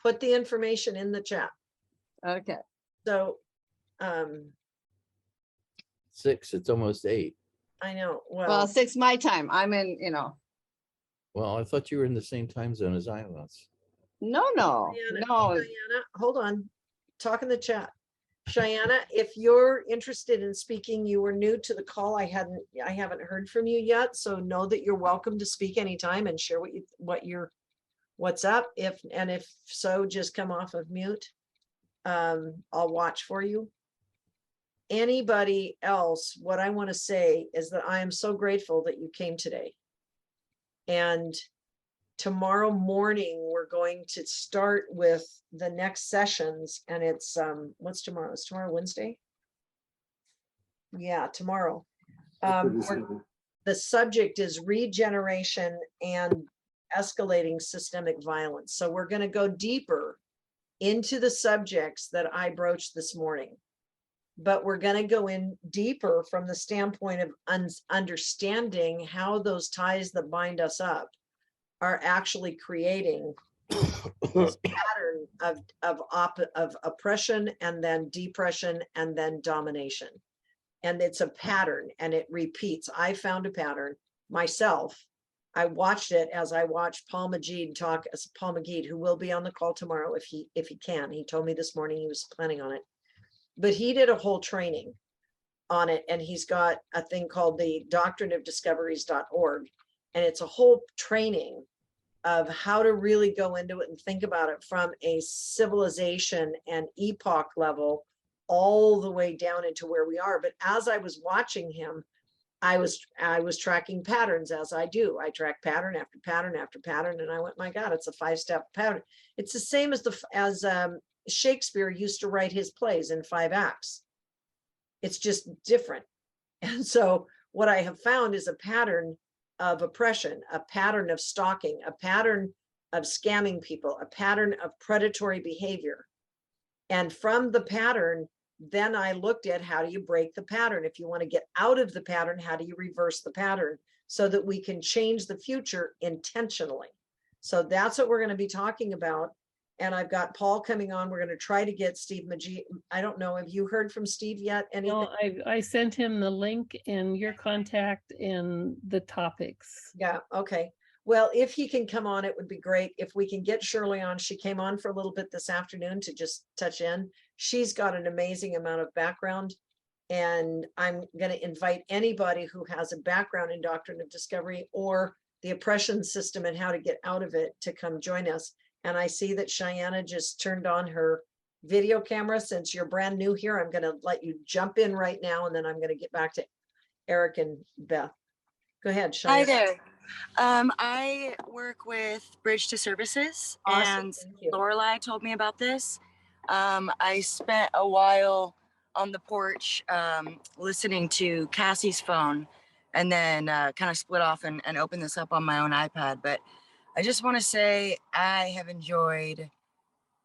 Put the information in the chat. Okay. So, 6, it's almost 8. I know, Well, well, 6 my time. I'm in, Well, I thought you were in the same time zone as I was. no. Cheyenne, hold on, talk in the chat. Cheyenne, if you're interested in speaking, you were new to the call. I haven't heard from you yet, so know that you're welcome to speak anytime and share what's up. If so, just come off of mute. I'll watch for you. Anybody else, what I want to say is that I am so grateful that you came today. And tomorrow morning, we're going to start with the next sessions, and it's what's tomorrow? Is tomorrow Wednesday? Yeah, tomorrow. The subject is regeneration and escalating systemic violence. So we're going to go deeper into the subjects that I broached this morning. But we're going to go in deeper from the standpoint of understanding how those ties that bind us up are actually creating this pattern of oppression and then depression and then domination. And it's a pattern and it repeats. I found a pattern myself. I watched it as I watched Paul Magid talk, as Paul Magid, who will be on the call tomorrow if he can. He told me this morning he was planning on it. But he did a whole training on it, and he's got a thing called the doctrineofdiscoveries.org, and it's a whole training of how to really go into it and think about it from a civilization and epoch level all the way down into where we are. But as I was watching him, I was tracking patterns as I do. I track pattern after pattern after pattern, and I went, my God, it's a 5-step pattern. It's the same as Shakespeare used to write his plays in 5 acts. It's just different. And so what I have found is a pattern of oppression, a pattern of stalking, a pattern of scamming people, a pattern of predatory behavior. And from the pattern, then I looked at how do you break the pattern? If you want to get out of the pattern, how do you reverse the pattern so that we can change the future intentionally? So that's what we're going to be talking about. And I've got Paul coming on. We're going to try to get Steve Magee. I don't know. Have you heard from Steve yet? Anything? No, I sent him the link and your contact and the topics. Yeah. Okay. Well, if he can come on, it would be great. If we can get Shirley on, she came on for a little bit this afternoon to just touch in. She's got an amazing amount of background. And I'm going to invite anybody who has a background in doctrine of discovery or the oppression system and how to get out of it to come join us. And I see that Cheyenne just turned on her video camera. Since you're brand new here, I'm going to let you jump in right now, and then I'm going to get back to Eric and Beth. Go ahead, Cheyenne. Hi there. I work with Bridge to Services, Awesome. and Lorelei told me about this. I spent a while on the porch listening to Cassie's phone, and then kind of split off and opened this up on my own iPad. But I just want to say I have enjoyed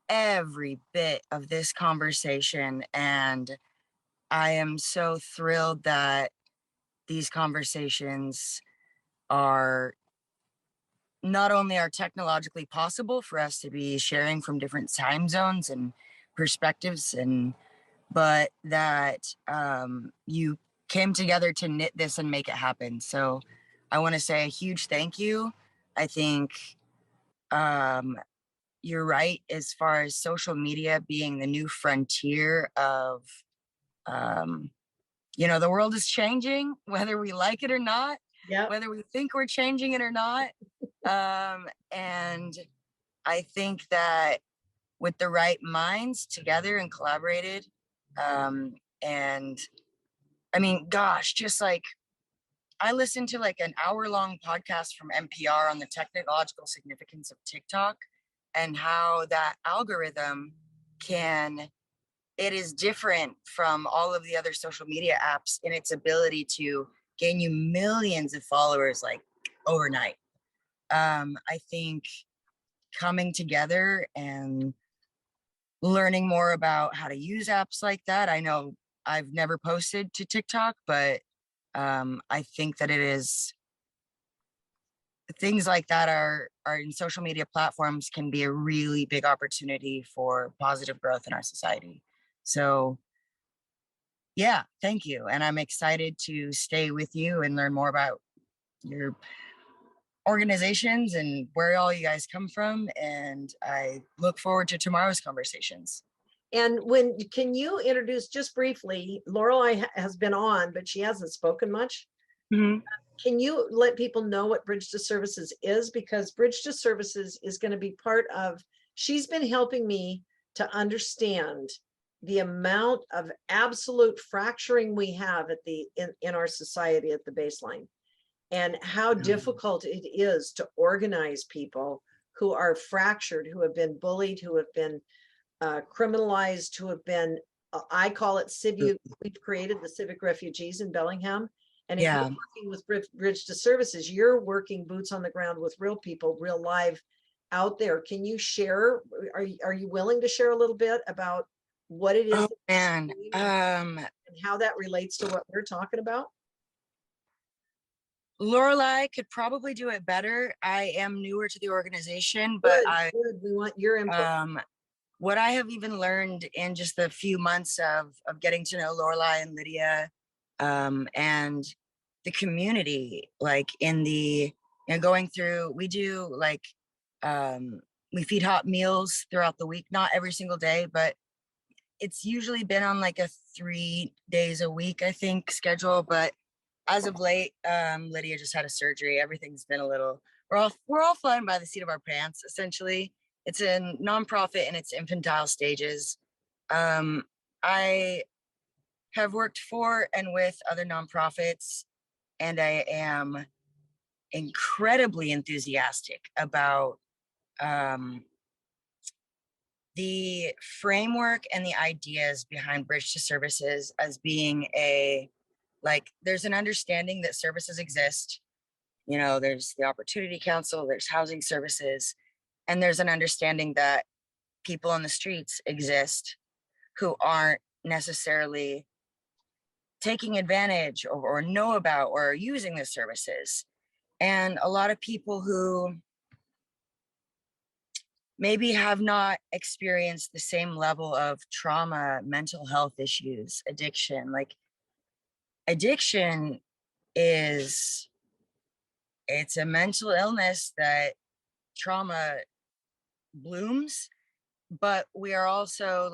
every bit of this conversation, and I am so thrilled that these conversations are not only are technologically possible for us to be sharing from different time zones and perspectives, but that you came together to knit this and make it happen. So I want to say a huge thank you. I think you're right as far as social media being the new frontier of, the world is changing, whether we like it or not, whether we think we're changing it or not. And I think that with the right minds together and collaborated, and I mean, gosh, just like I listened to like an hour-long podcast from NPR on the technological significance of TikTok and how that algorithm it is different from all of the other social media apps in its ability to gain you millions of followers like overnight. I think coming together and learning more about how to use apps like that. I know I've never posted to TikTok, but I think that it is things like that are in social media platforms can be a really big opportunity for positive growth in our society. So yeah, thank you. And I'm excited to stay with you and learn more about your organizations and where all you guys come from. And I look forward to tomorrow's conversations. And can you introduce just briefly, Lorelei has been on, but she hasn't spoken much. Mm-hmm. Can you let people know what Bridge to Services is? Because Bridge to Services is going to be part of, she's been helping me to understand the amount of absolute fracturing we have in our society at the baseline, and how difficult it is to organize people who are fractured, who have been bullied, who have been criminalized, who have been, I call it we've created the civic refugees in Bellingham. And if you're working with Bridge to Services, you're working boots on the ground with real people, real live out there. Can you share, are you willing to share a little bit about what it is? Oh, man. And how that relates to what we're talking about? Lorelei could probably do it better. I am newer to the organization, but good. We want your input. What I have even learned in just the few months of getting to know Lorelei and Lydia, and the community, like going through, we do like, we feed hot meals throughout the week, not every single day, but it's usually been on like a 3 days a week, I think, schedule. But as of late, Lydia just had a surgery. Everything's been we're all flying by the seat of our pants, essentially. It's a nonprofit in its infantile stages. I have worked for and with other nonprofits, and I am incredibly enthusiastic about the framework and the ideas behind Bridge to Services as being there's an understanding that services exist. You know, there's the Opportunity Council, there's housing services, and there's an understanding that people on the streets exist who aren't necessarily taking advantage or know about or are using the services. And a lot of people who maybe have not experienced the same level of trauma, mental health issues, addiction. Like addiction it's a mental illness that trauma blooms, but we are also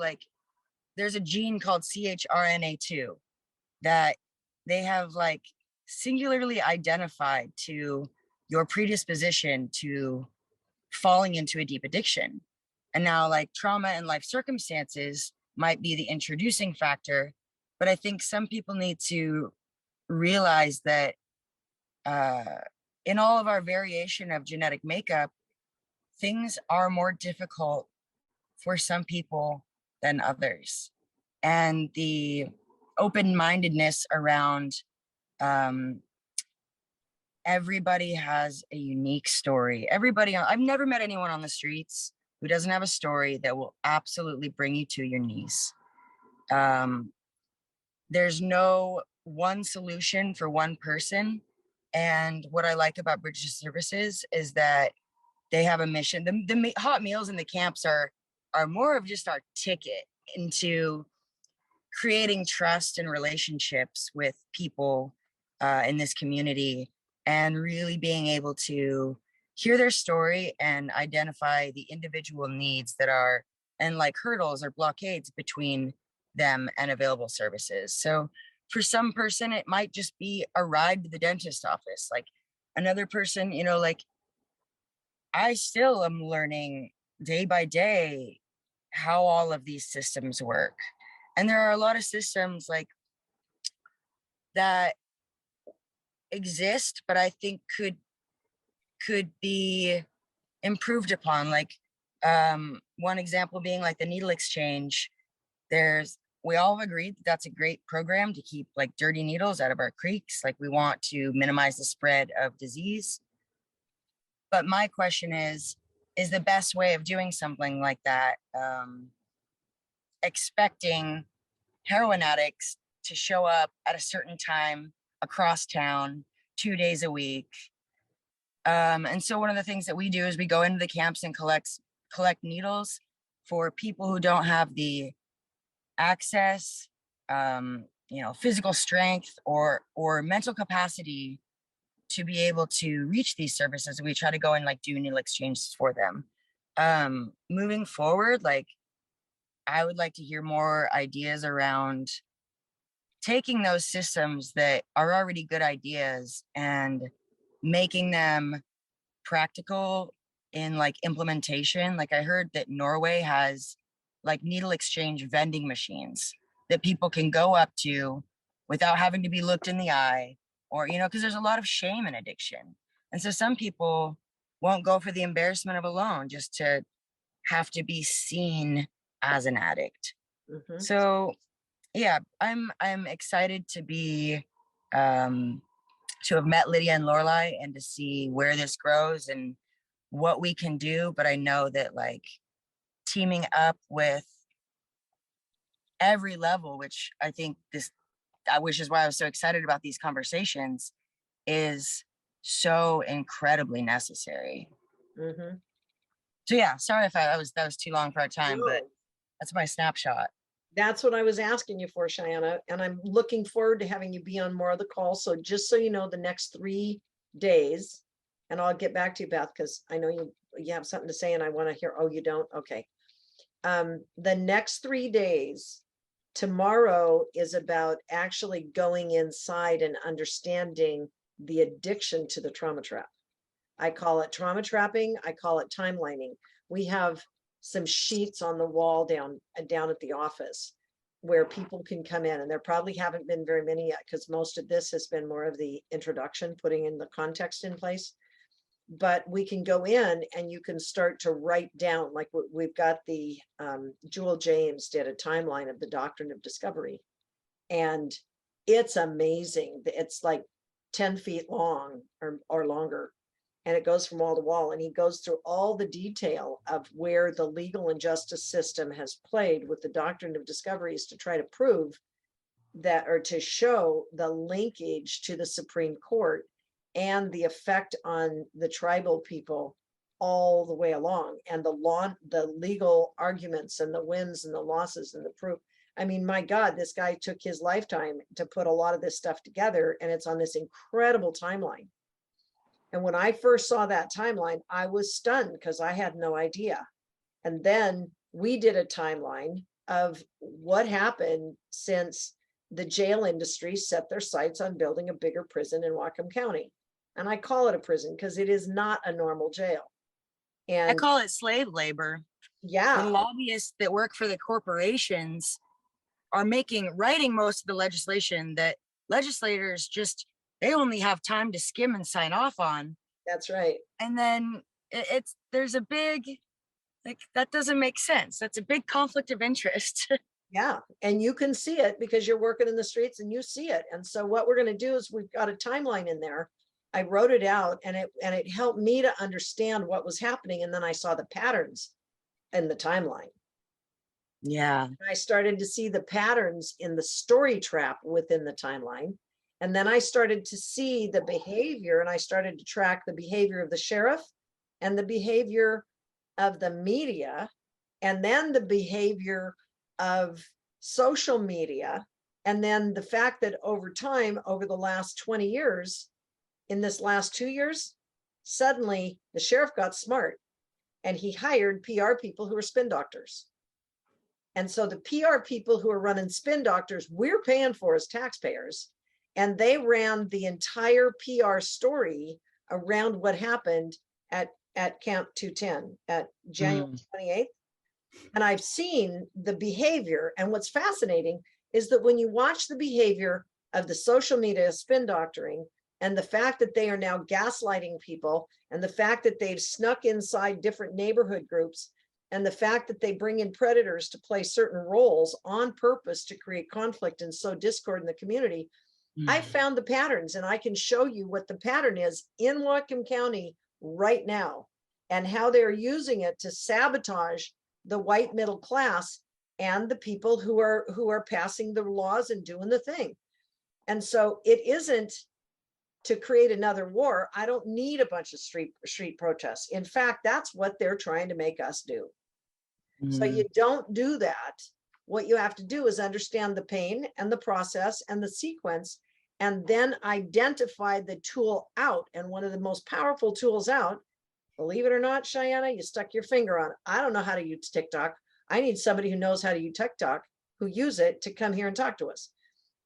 there's a gene called CHRNA2 that they have singularly identified to your predisposition to falling into a deep addiction. And now trauma and life circumstances might be the introducing factor, but I think some people need to realize that in all of our variation of genetic makeup, things are more difficult for some people than others. And the open-mindedness around everybody has a unique story. I've never met anyone on the streets who doesn't have a story that will absolutely bring you to your knees. There's no one solution for one person. And what I like about Bridge to Services is that they have a mission. The hot meals in the camps are more of just our ticket into creating trust and relationships with people in this community, and really being able to hear their story and identify the individual needs that are, and hurdles or blockades between them and available services. So for some person, it might just be a ride to the dentist office. Another person, I still am learning day by day how all of these systems work. And there are a lot of systems that exist, but I think could be improved upon. One example being the needle exchange. We all have agreed that that's a great program to keep dirty needles out of our creeks. We want to minimize the spread of disease. But my question is the best way of doing something like that expecting heroin addicts to show up at a certain time across town 2 days a week? And so one of the things that we do is we go into the camps and collect needles for people who don't have the access, physical strength or mental capacity to be able to reach these services. We try to go and do needle exchanges for them. Moving forward, I would like to hear more ideas around taking those systems that are already good ideas and making them practical in implementation. I heard that Norway has needle exchange vending machines that people can go up to without having to be looked in the eye, or because there's a lot of shame in addiction. And so some people won't go for the embarrassment of a loan just to have to be seen as an addict. Mhm. So yeah, I'm excited to be to have met Lydia and Lorelai and to see where this grows and what we can do. But I know that teaming up with every level, which I think which is why I was so excited about these conversations, is so incredibly necessary. Mhm. So yeah, sorry if that was too long for our time, but No. that's my snapshot. That's what I was asking you for, Cheyenne, and I'm looking forward to having you be on more of the calls. So just so you know, the next 3 days, and I'll get back to you, Beth, because I know you have something to say and I want to hear. Oh, you don't? Okay. The next 3 days, tomorrow is about actually going inside and understanding the addiction to the trauma trap. I call it trauma trapping. I call it timelining. We have some sheets on the wall down at the office, where people can come in, and there probably haven't been very many yet, because most of this has been more of the introduction, putting in the context in place. But we can go in and you can start to write down, like we've got the Jewel James did a timeline of the doctrine of discovery, and it's amazing. It's like 10 feet long or longer, and it goes from wall to wall, and he goes through all the detail of where the legal and justice system has played with the doctrine of discoveries to try to prove that, or to show the linkage to the Supreme Court and the effect on the tribal people all the way along, and the legal arguments and the wins and the losses and the proof. I mean, my God, this guy took his lifetime to put a lot of this stuff together, and it's on this incredible timeline. And when I first saw that timeline, I was stunned because I had no idea. And then we did a timeline of what happened since the jail industry set their sights on building a bigger prison in Whatcom County. And I call it a prison because it is not a normal jail. And I call it slave labor. Yeah. The lobbyists that work for the corporations are writing most of the legislation that legislators they only have time to skim and sign off on. That's right. And then there's a big, that doesn't make sense. That's a big conflict of interest. Yeah. And you can see it because you're working in the streets and you see it. And so what we're going to do is we've got a timeline in there. I wrote it out, and it helped me to understand what was happening. And then I saw the patterns in the timeline. Yeah. And I started to see the patterns in the story trap within the timeline. And then I started to see the behavior, and I started to track the behavior of the sheriff and the behavior of the media, and then the behavior of social media. And then the fact that over time, over the last 20 years, in this last 2 years, suddenly the sheriff got smart and he hired PR people who are spin doctors. And so the PR people who are running spin doctors, we're paying for as taxpayers. And they ran the entire PR story around what happened at Camp 210 at January 28th. And I've seen the behavior. And what's fascinating is that when you watch the behavior of the social media spin doctoring, and the fact that they are now gaslighting people, and the fact that they've snuck inside different neighborhood groups, and the fact that they bring in predators to play certain roles on purpose to create conflict and sow discord in the community, I found the patterns, and I can show you what the pattern is in Whatcom County right now, and how they're using it to sabotage the white middle class and the people who are passing the laws and doing the thing. And so it isn't to create another war. I don't need a bunch of street protests. In fact, that's what they're trying to make us do. So you don't do that. What you have to do is understand the pain and the process and the sequence, and then identify the tool out. And one of the most powerful tools out, believe it or not, Cheyenne, you stuck your finger on it. I don't know how to use TikTok. I need somebody who knows how to use TikTok, who use it, to come here and talk to us.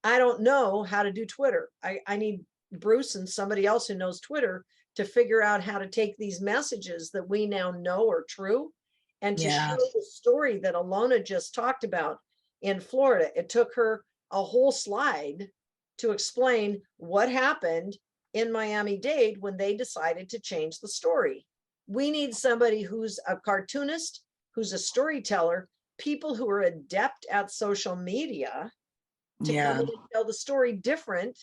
I don't know how to do Twitter. I need Bruce and somebody else who knows Twitter to figure out how to take these messages that we now know are true, and to show the story that Alona just talked about in Florida. It took her a whole slide to explain what happened in Miami-Dade when they decided to change the story. We need somebody who's a cartoonist, who's a storyteller, people who are adept at social media to come in and tell the story different,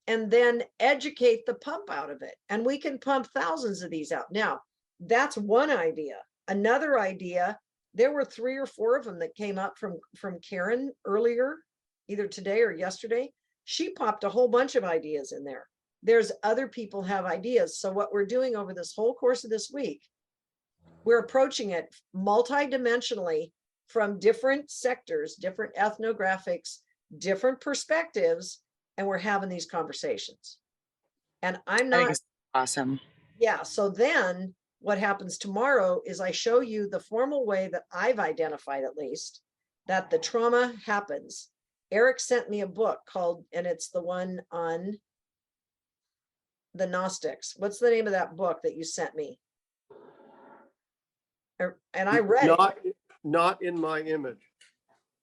and then educate the pump out of it. And we can pump thousands of these out. Now, that's one idea. Another idea, there were 3 or 4 of them that came up from Karen earlier, either today or yesterday. She popped a whole bunch of ideas in there. There's other people have ideas. So what we're doing over this whole course of this week, we're approaching it multidimensionally from different sectors, different ethnographics, different perspectives, and we're having these conversations. And I'm not awesome. Yeah. So then what happens tomorrow is I show you the formal way that I've identified, at least, that the trauma happens. Eric sent me a book called, and it's the one on the Gnostics. What's the name of that book that you sent me? And I read Not in my image.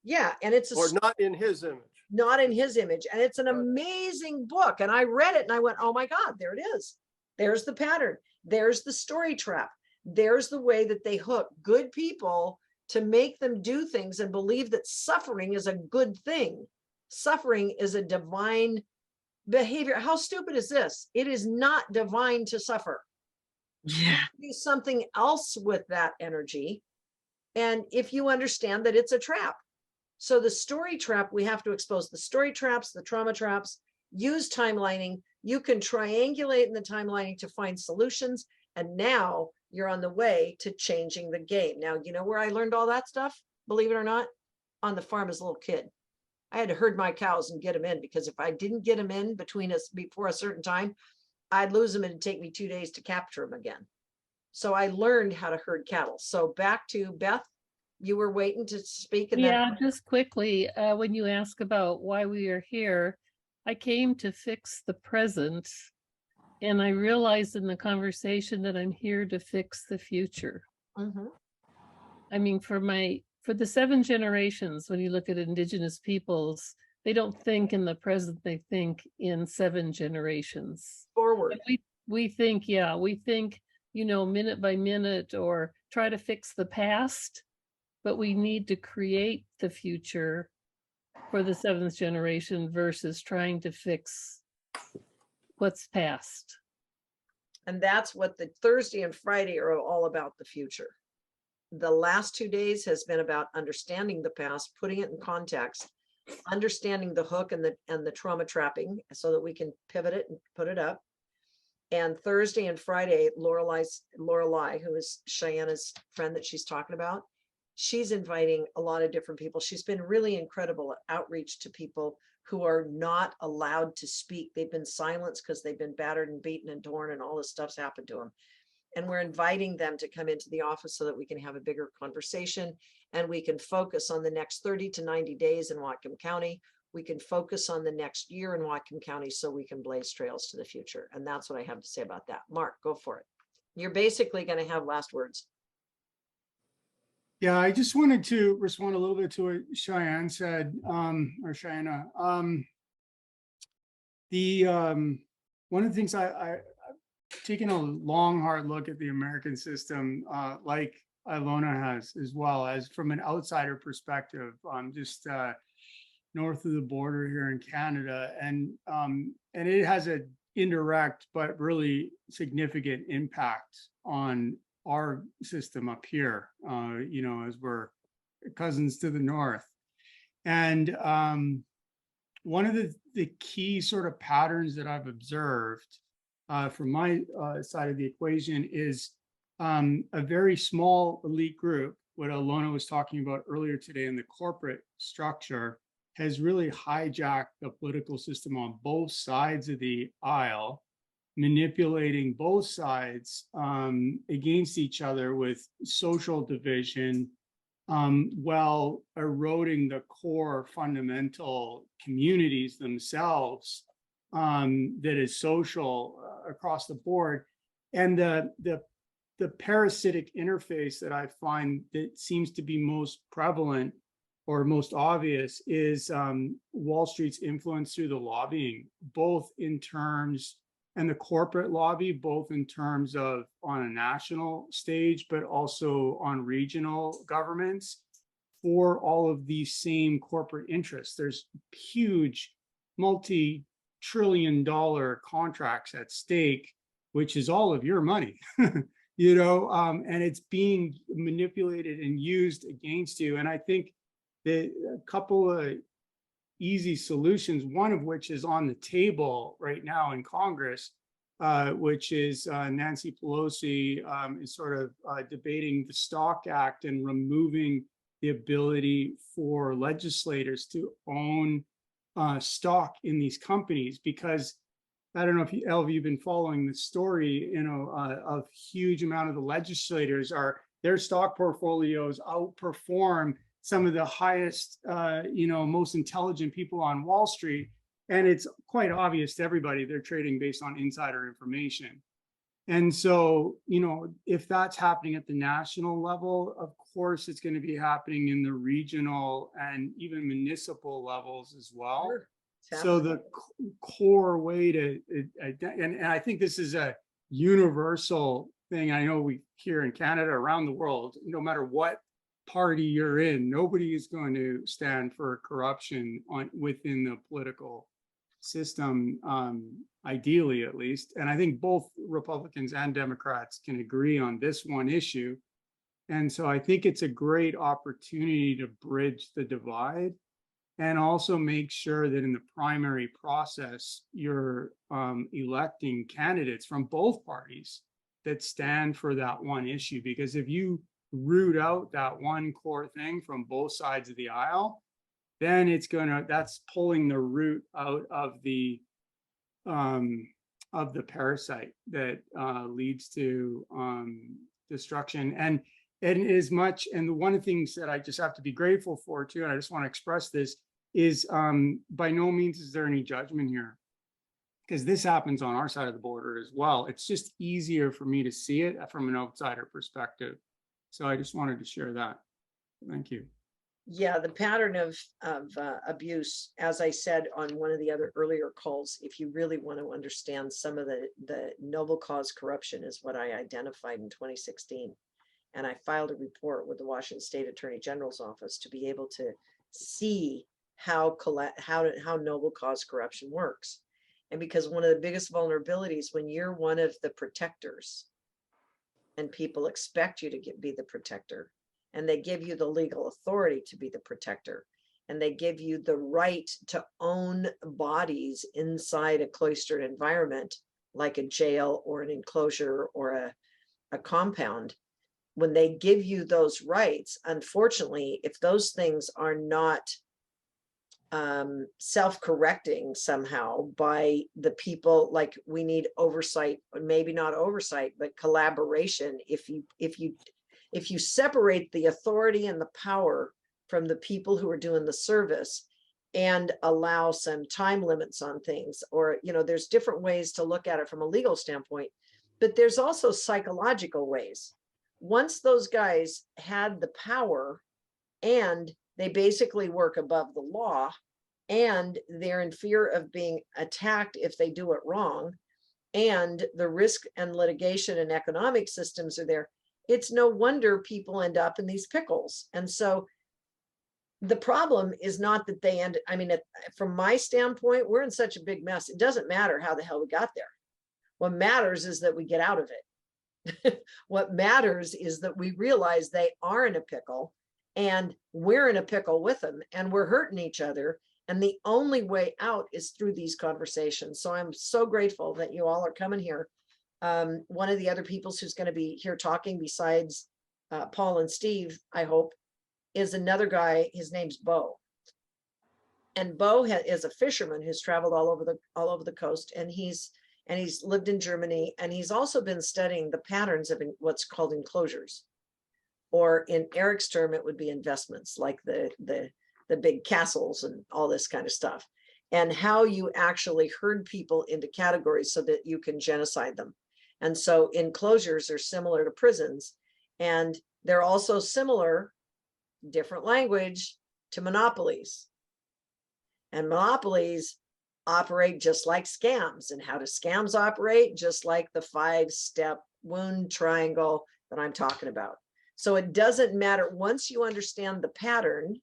Yeah, and it's Or not in his image. not in his image. And it's an amazing book. And I read it and I went, oh my God, there it is. There's the pattern. There's the story trap. There's the way that they hook good people to make them do things and believe that suffering is a good thing. Suffering is a divine behavior. How stupid is this? It is not divine to suffer. Yeah. Do something else with that energy. And if you understand that it's a trap. So the story trap, we have to expose the story traps, the trauma traps, use timelining. You can triangulate in the timelining to find solutions. And now you're on the way to changing the game. Now, you know where I learned all that stuff? Believe it or not, on the farm as a little kid. I had to herd my cows and get them in, because if I didn't get them in between us before a certain time, I'd lose them and it'd take me 2 days to capture them again. So I learned how to herd cattle. So back to Beth, you were waiting to speak. And Yeah, just quickly, when you ask about why we are here, I came to fix the present. And I realized in the conversation that I'm here to fix the future. I mean, for the 7 generations, when you look at Indigenous peoples, they don't think in the present, they think in 7 generations. Forward. We think, yeah, we think, you know, minute by minute, or try to fix the past, but we need to create the future for the 7th generation versus trying to fix what's past. And that's what the Thursday and Friday are all about, the future. The last 2 days has been about understanding the past, putting it in context, understanding the hook and the trauma trapping so that we can pivot it and put it up. And Thursday and Friday, Lorelei, who is Cheyenne's friend that she's talking about, she's inviting a lot of different people. She's been really incredible at outreach to people who are not allowed to speak. They've been silenced because they've been battered and beaten and torn and all this stuff's happened to them. And we're inviting them to come into the office so that we can have a bigger conversation and we can focus on the next 30 to 90 days in Whatcom County. We can focus on the next year in Whatcom County so we can blaze trails to the future. And that's what I have to say about that. Mark, go for it. You're basically going to have last words. Yeah, I just wanted to respond a little bit to what Cheyenne said, or Cheyenne. One of the things I've taken a long, hard look at the American system, like Ilona has, as well as from an outsider perspective, just north of the border here in Canada, and it has an indirect but really significant impact on our system up here, you know, as we're cousins to the north. And one of the key sort of patterns that I've observed from my side of the equation is a very small elite group, what Ilona was talking about earlier today in the corporate structure, has really hijacked the political system on both sides of the aisle, manipulating both sides against each other with social division, while eroding the core fundamental communities themselves that is social across the board. And the parasitic interface that I find that seems to be most prevalent or most obvious is Wall Street's influence through the lobbying, both in terms, and the corporate lobby, both in terms of on a national stage, but also on regional governments for all of these same corporate interests. There's huge multi-trillion-dollar contracts at stake, which is all of your money, you know, and it's being manipulated and used against you. And I think that a couple of easy solutions, one of which is on the table right now in Congress, which is Nancy Pelosi is sort of debating the Stock Act and removing the ability for legislators to own stock in these companies, because I don't know if you've been following the story, you know, a huge amount of the legislators their stock portfolios outperform some of the highest, you know, most intelligent people on Wall Street. And it's quite obvious to everybody they're trading based on insider information. And so, you know, if that's happening at the national level, of course, it's going to be happening in the regional and even municipal levels as well. Sure. So the core way to, and I think this is a universal thing. I know we here in Canada, around the world, no matter what party you're in, nobody is going to stand for corruption within the political system, ideally at least. And I think both Republicans and Democrats can agree on this one issue. And so I think it's a great opportunity to bridge the divide and also make sure that in the primary process, you're electing candidates from both parties that stand for that one issue. Because if you root out that one core thing from both sides of the aisle, then that's pulling the root out of the parasite that leads to destruction. And as much, and one of the things that I just have to be grateful for too, and I just want to express this, is by no means is there any judgment here, because this happens on our side of the border as well. It's just easier for me to see it from an outsider perspective. So I just wanted to share that. Thank you. Yeah, the pattern of abuse, as I said on one of the other earlier calls, if you really want to understand some of the noble cause corruption, is what I identified in 2016. And I filed a report with the Washington State Attorney General's office to be able to see how noble cause corruption works. And because one of the biggest vulnerabilities when you're one of the protectors and people expect you to be the protector, and they give you the legal authority to be the protector, and they give you the right to own bodies inside a cloistered environment, like a jail or an enclosure or a compound. When they give you those rights, unfortunately, if those things are not self-correcting somehow by the people, like we need oversight, maybe not oversight, but collaboration. If you separate the authority and the power from the people who are doing the service and allow some time limits on things, or, you know, there's different ways to look at it from a legal standpoint, but there's also psychological ways. Once those guys had the power and they basically work above the law and they're in fear of being attacked if they do it wrong, and the risk and litigation and economic systems are there, it's no wonder people end up in these pickles. And so the problem is not that they end, I mean, from my standpoint, we're in such a big mess. It doesn't matter how the hell we got there. What matters is that we get out of it. What matters is that we realize they are in a pickle and we're in a pickle with them and we're hurting each other. And the only way out is through these conversations. So I'm so grateful that you all are coming here. One of the other people who's going to be here talking besides Paul and Steve, I hope, is another guy. His name's Bo. And Bo is a fisherman who's traveled all over the coast, and he's lived in Germany, and he's also been studying the patterns of what's called enclosures, or in Eric's term, it would be investments, like the big castles and all this kind of stuff, and how you actually herd people into categories so that you can genocide them. And so enclosures are similar to prisons, and they're also similar, different language, to monopolies. And monopolies operate just like scams. And how do scams operate? Just like the 5-step wound triangle that I'm talking about. So it doesn't matter. Once you understand the pattern,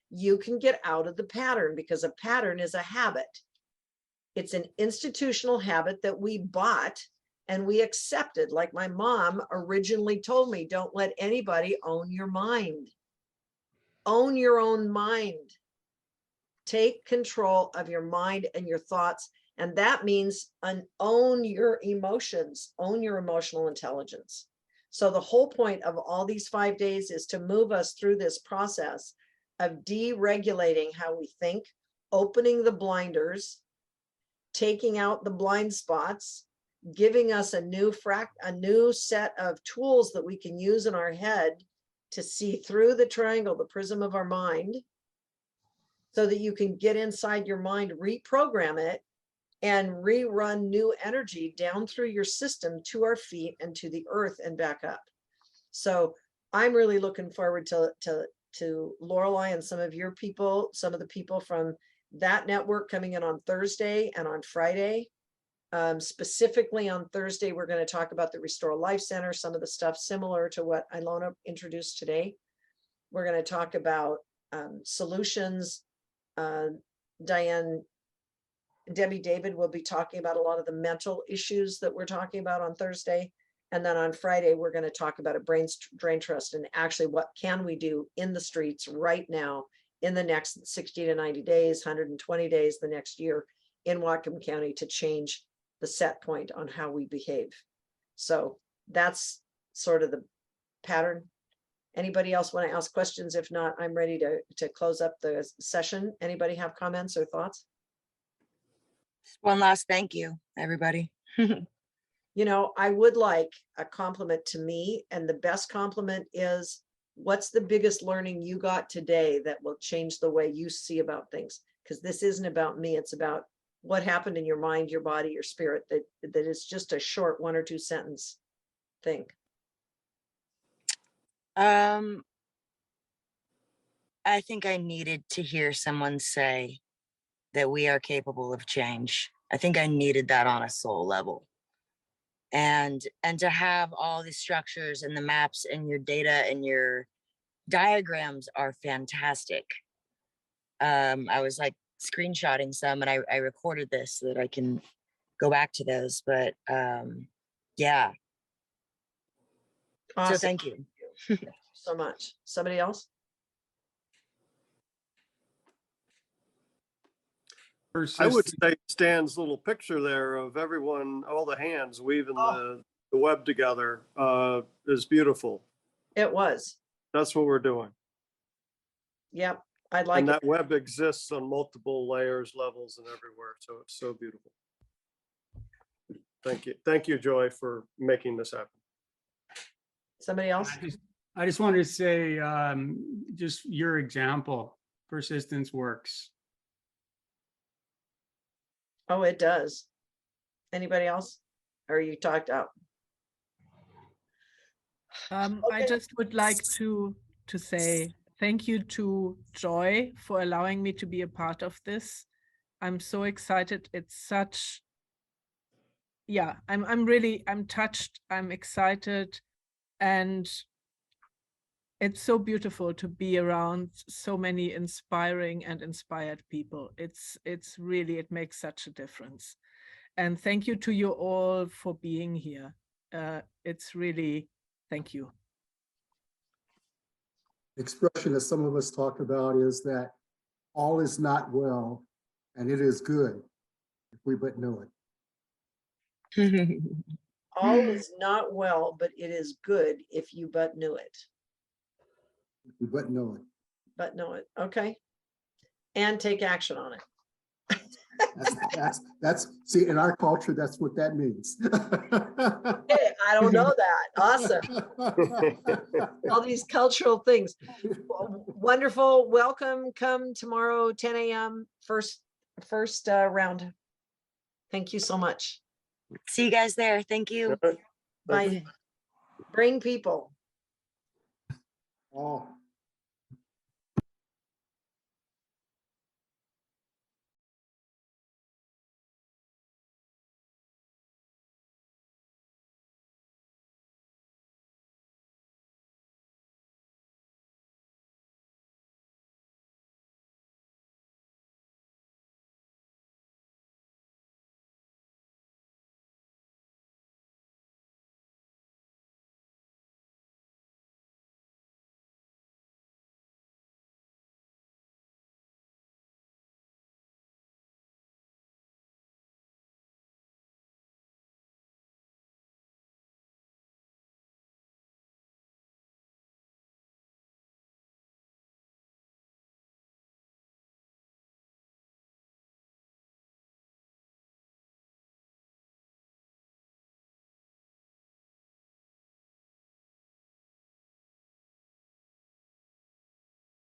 you can get out of the pattern, because a pattern is a habit. It's an institutional habit that we bought and we accepted. Like my mom originally told me, don't let anybody own your mind. Own your own mind. Take control of your mind and your thoughts. And that means own your emotions, own your emotional intelligence. So the whole point of all these 5 days is to move us through this process of deregulating how we think, opening the blinders, taking out the blind spots, giving us a new set of tools that we can use in our head to see through the triangle, the prism of our mind, so that you can get inside your mind, reprogram it, and rerun new energy down through your system to our feet and to the earth and back up. So I'm really looking forward to Lorelei and some of your people, some of the people from that network coming in on Thursday and on Friday. Specifically on Thursday, we're going to talk about the Restore Life Center, some of the stuff similar to what Ilona introduced today. We're going to talk about solutions. Debbie David will be talking about a lot of the mental issues that we're talking about on Thursday. And then on Friday, we're going to talk about a brain drain trust and actually what can we do in the streets right now in the next 60 to 90 days, 120 days, the next year in Whatcom County to change the set point on how we behave. So that's sort of the pattern. Anybody else want to ask questions? If not, I'm ready to close up the session. Anybody have comments or thoughts? One last thank you, everybody. You know, I would like a compliment to me, and the best compliment is, what's the biggest learning you got today that will change the way you see about things? Because this isn't about me, it's about what happened in your mind, your body, your spirit, that is just a short 1 or 2 sentence thing. I think I needed to hear someone say that we are capable of change. I think I needed that on a soul level. And to have all the structures and the maps and your data and your diagrams are fantastic. I was like screenshotting some, and I recorded this so that I can go back to those, but yeah. Awesome. So thank you. So much. Somebody else? I would say Stan's little picture there of everyone, all the hands weaving the web together is beautiful. It was. That's what we're doing. Yep. I'd like and it. that web exists on multiple layers, levels, and everywhere. So it's so beautiful. Thank you. Thank you, Joy, for making this happen. Somebody else? I just wanted to say, just your example, persistence works. Oh, it does. Anybody else? Or you talked out? I just would like to say thank you to Joy for allowing me to be a part of this. I'm so excited. It's such, yeah, I'm touched, I'm excited, and it's so beautiful to be around so many inspiring and inspired people. It's really, it makes such a difference. And thank you to you all for being here. It's really, thank you. Expression that some of us talk about is that all is not well, and it is good if we but know it. All is not well, but it is good if you but knew it. If we but know it. But know it. Okay. And take action on it. That's see, in our culture, that's what that means. Hey, I don't know that. Awesome. All these cultural things. Wonderful. Welcome. Come tomorrow, 10 a.m. First round. Thank you so much. See you guys there. Thank you. Bye. Brain people. Oh.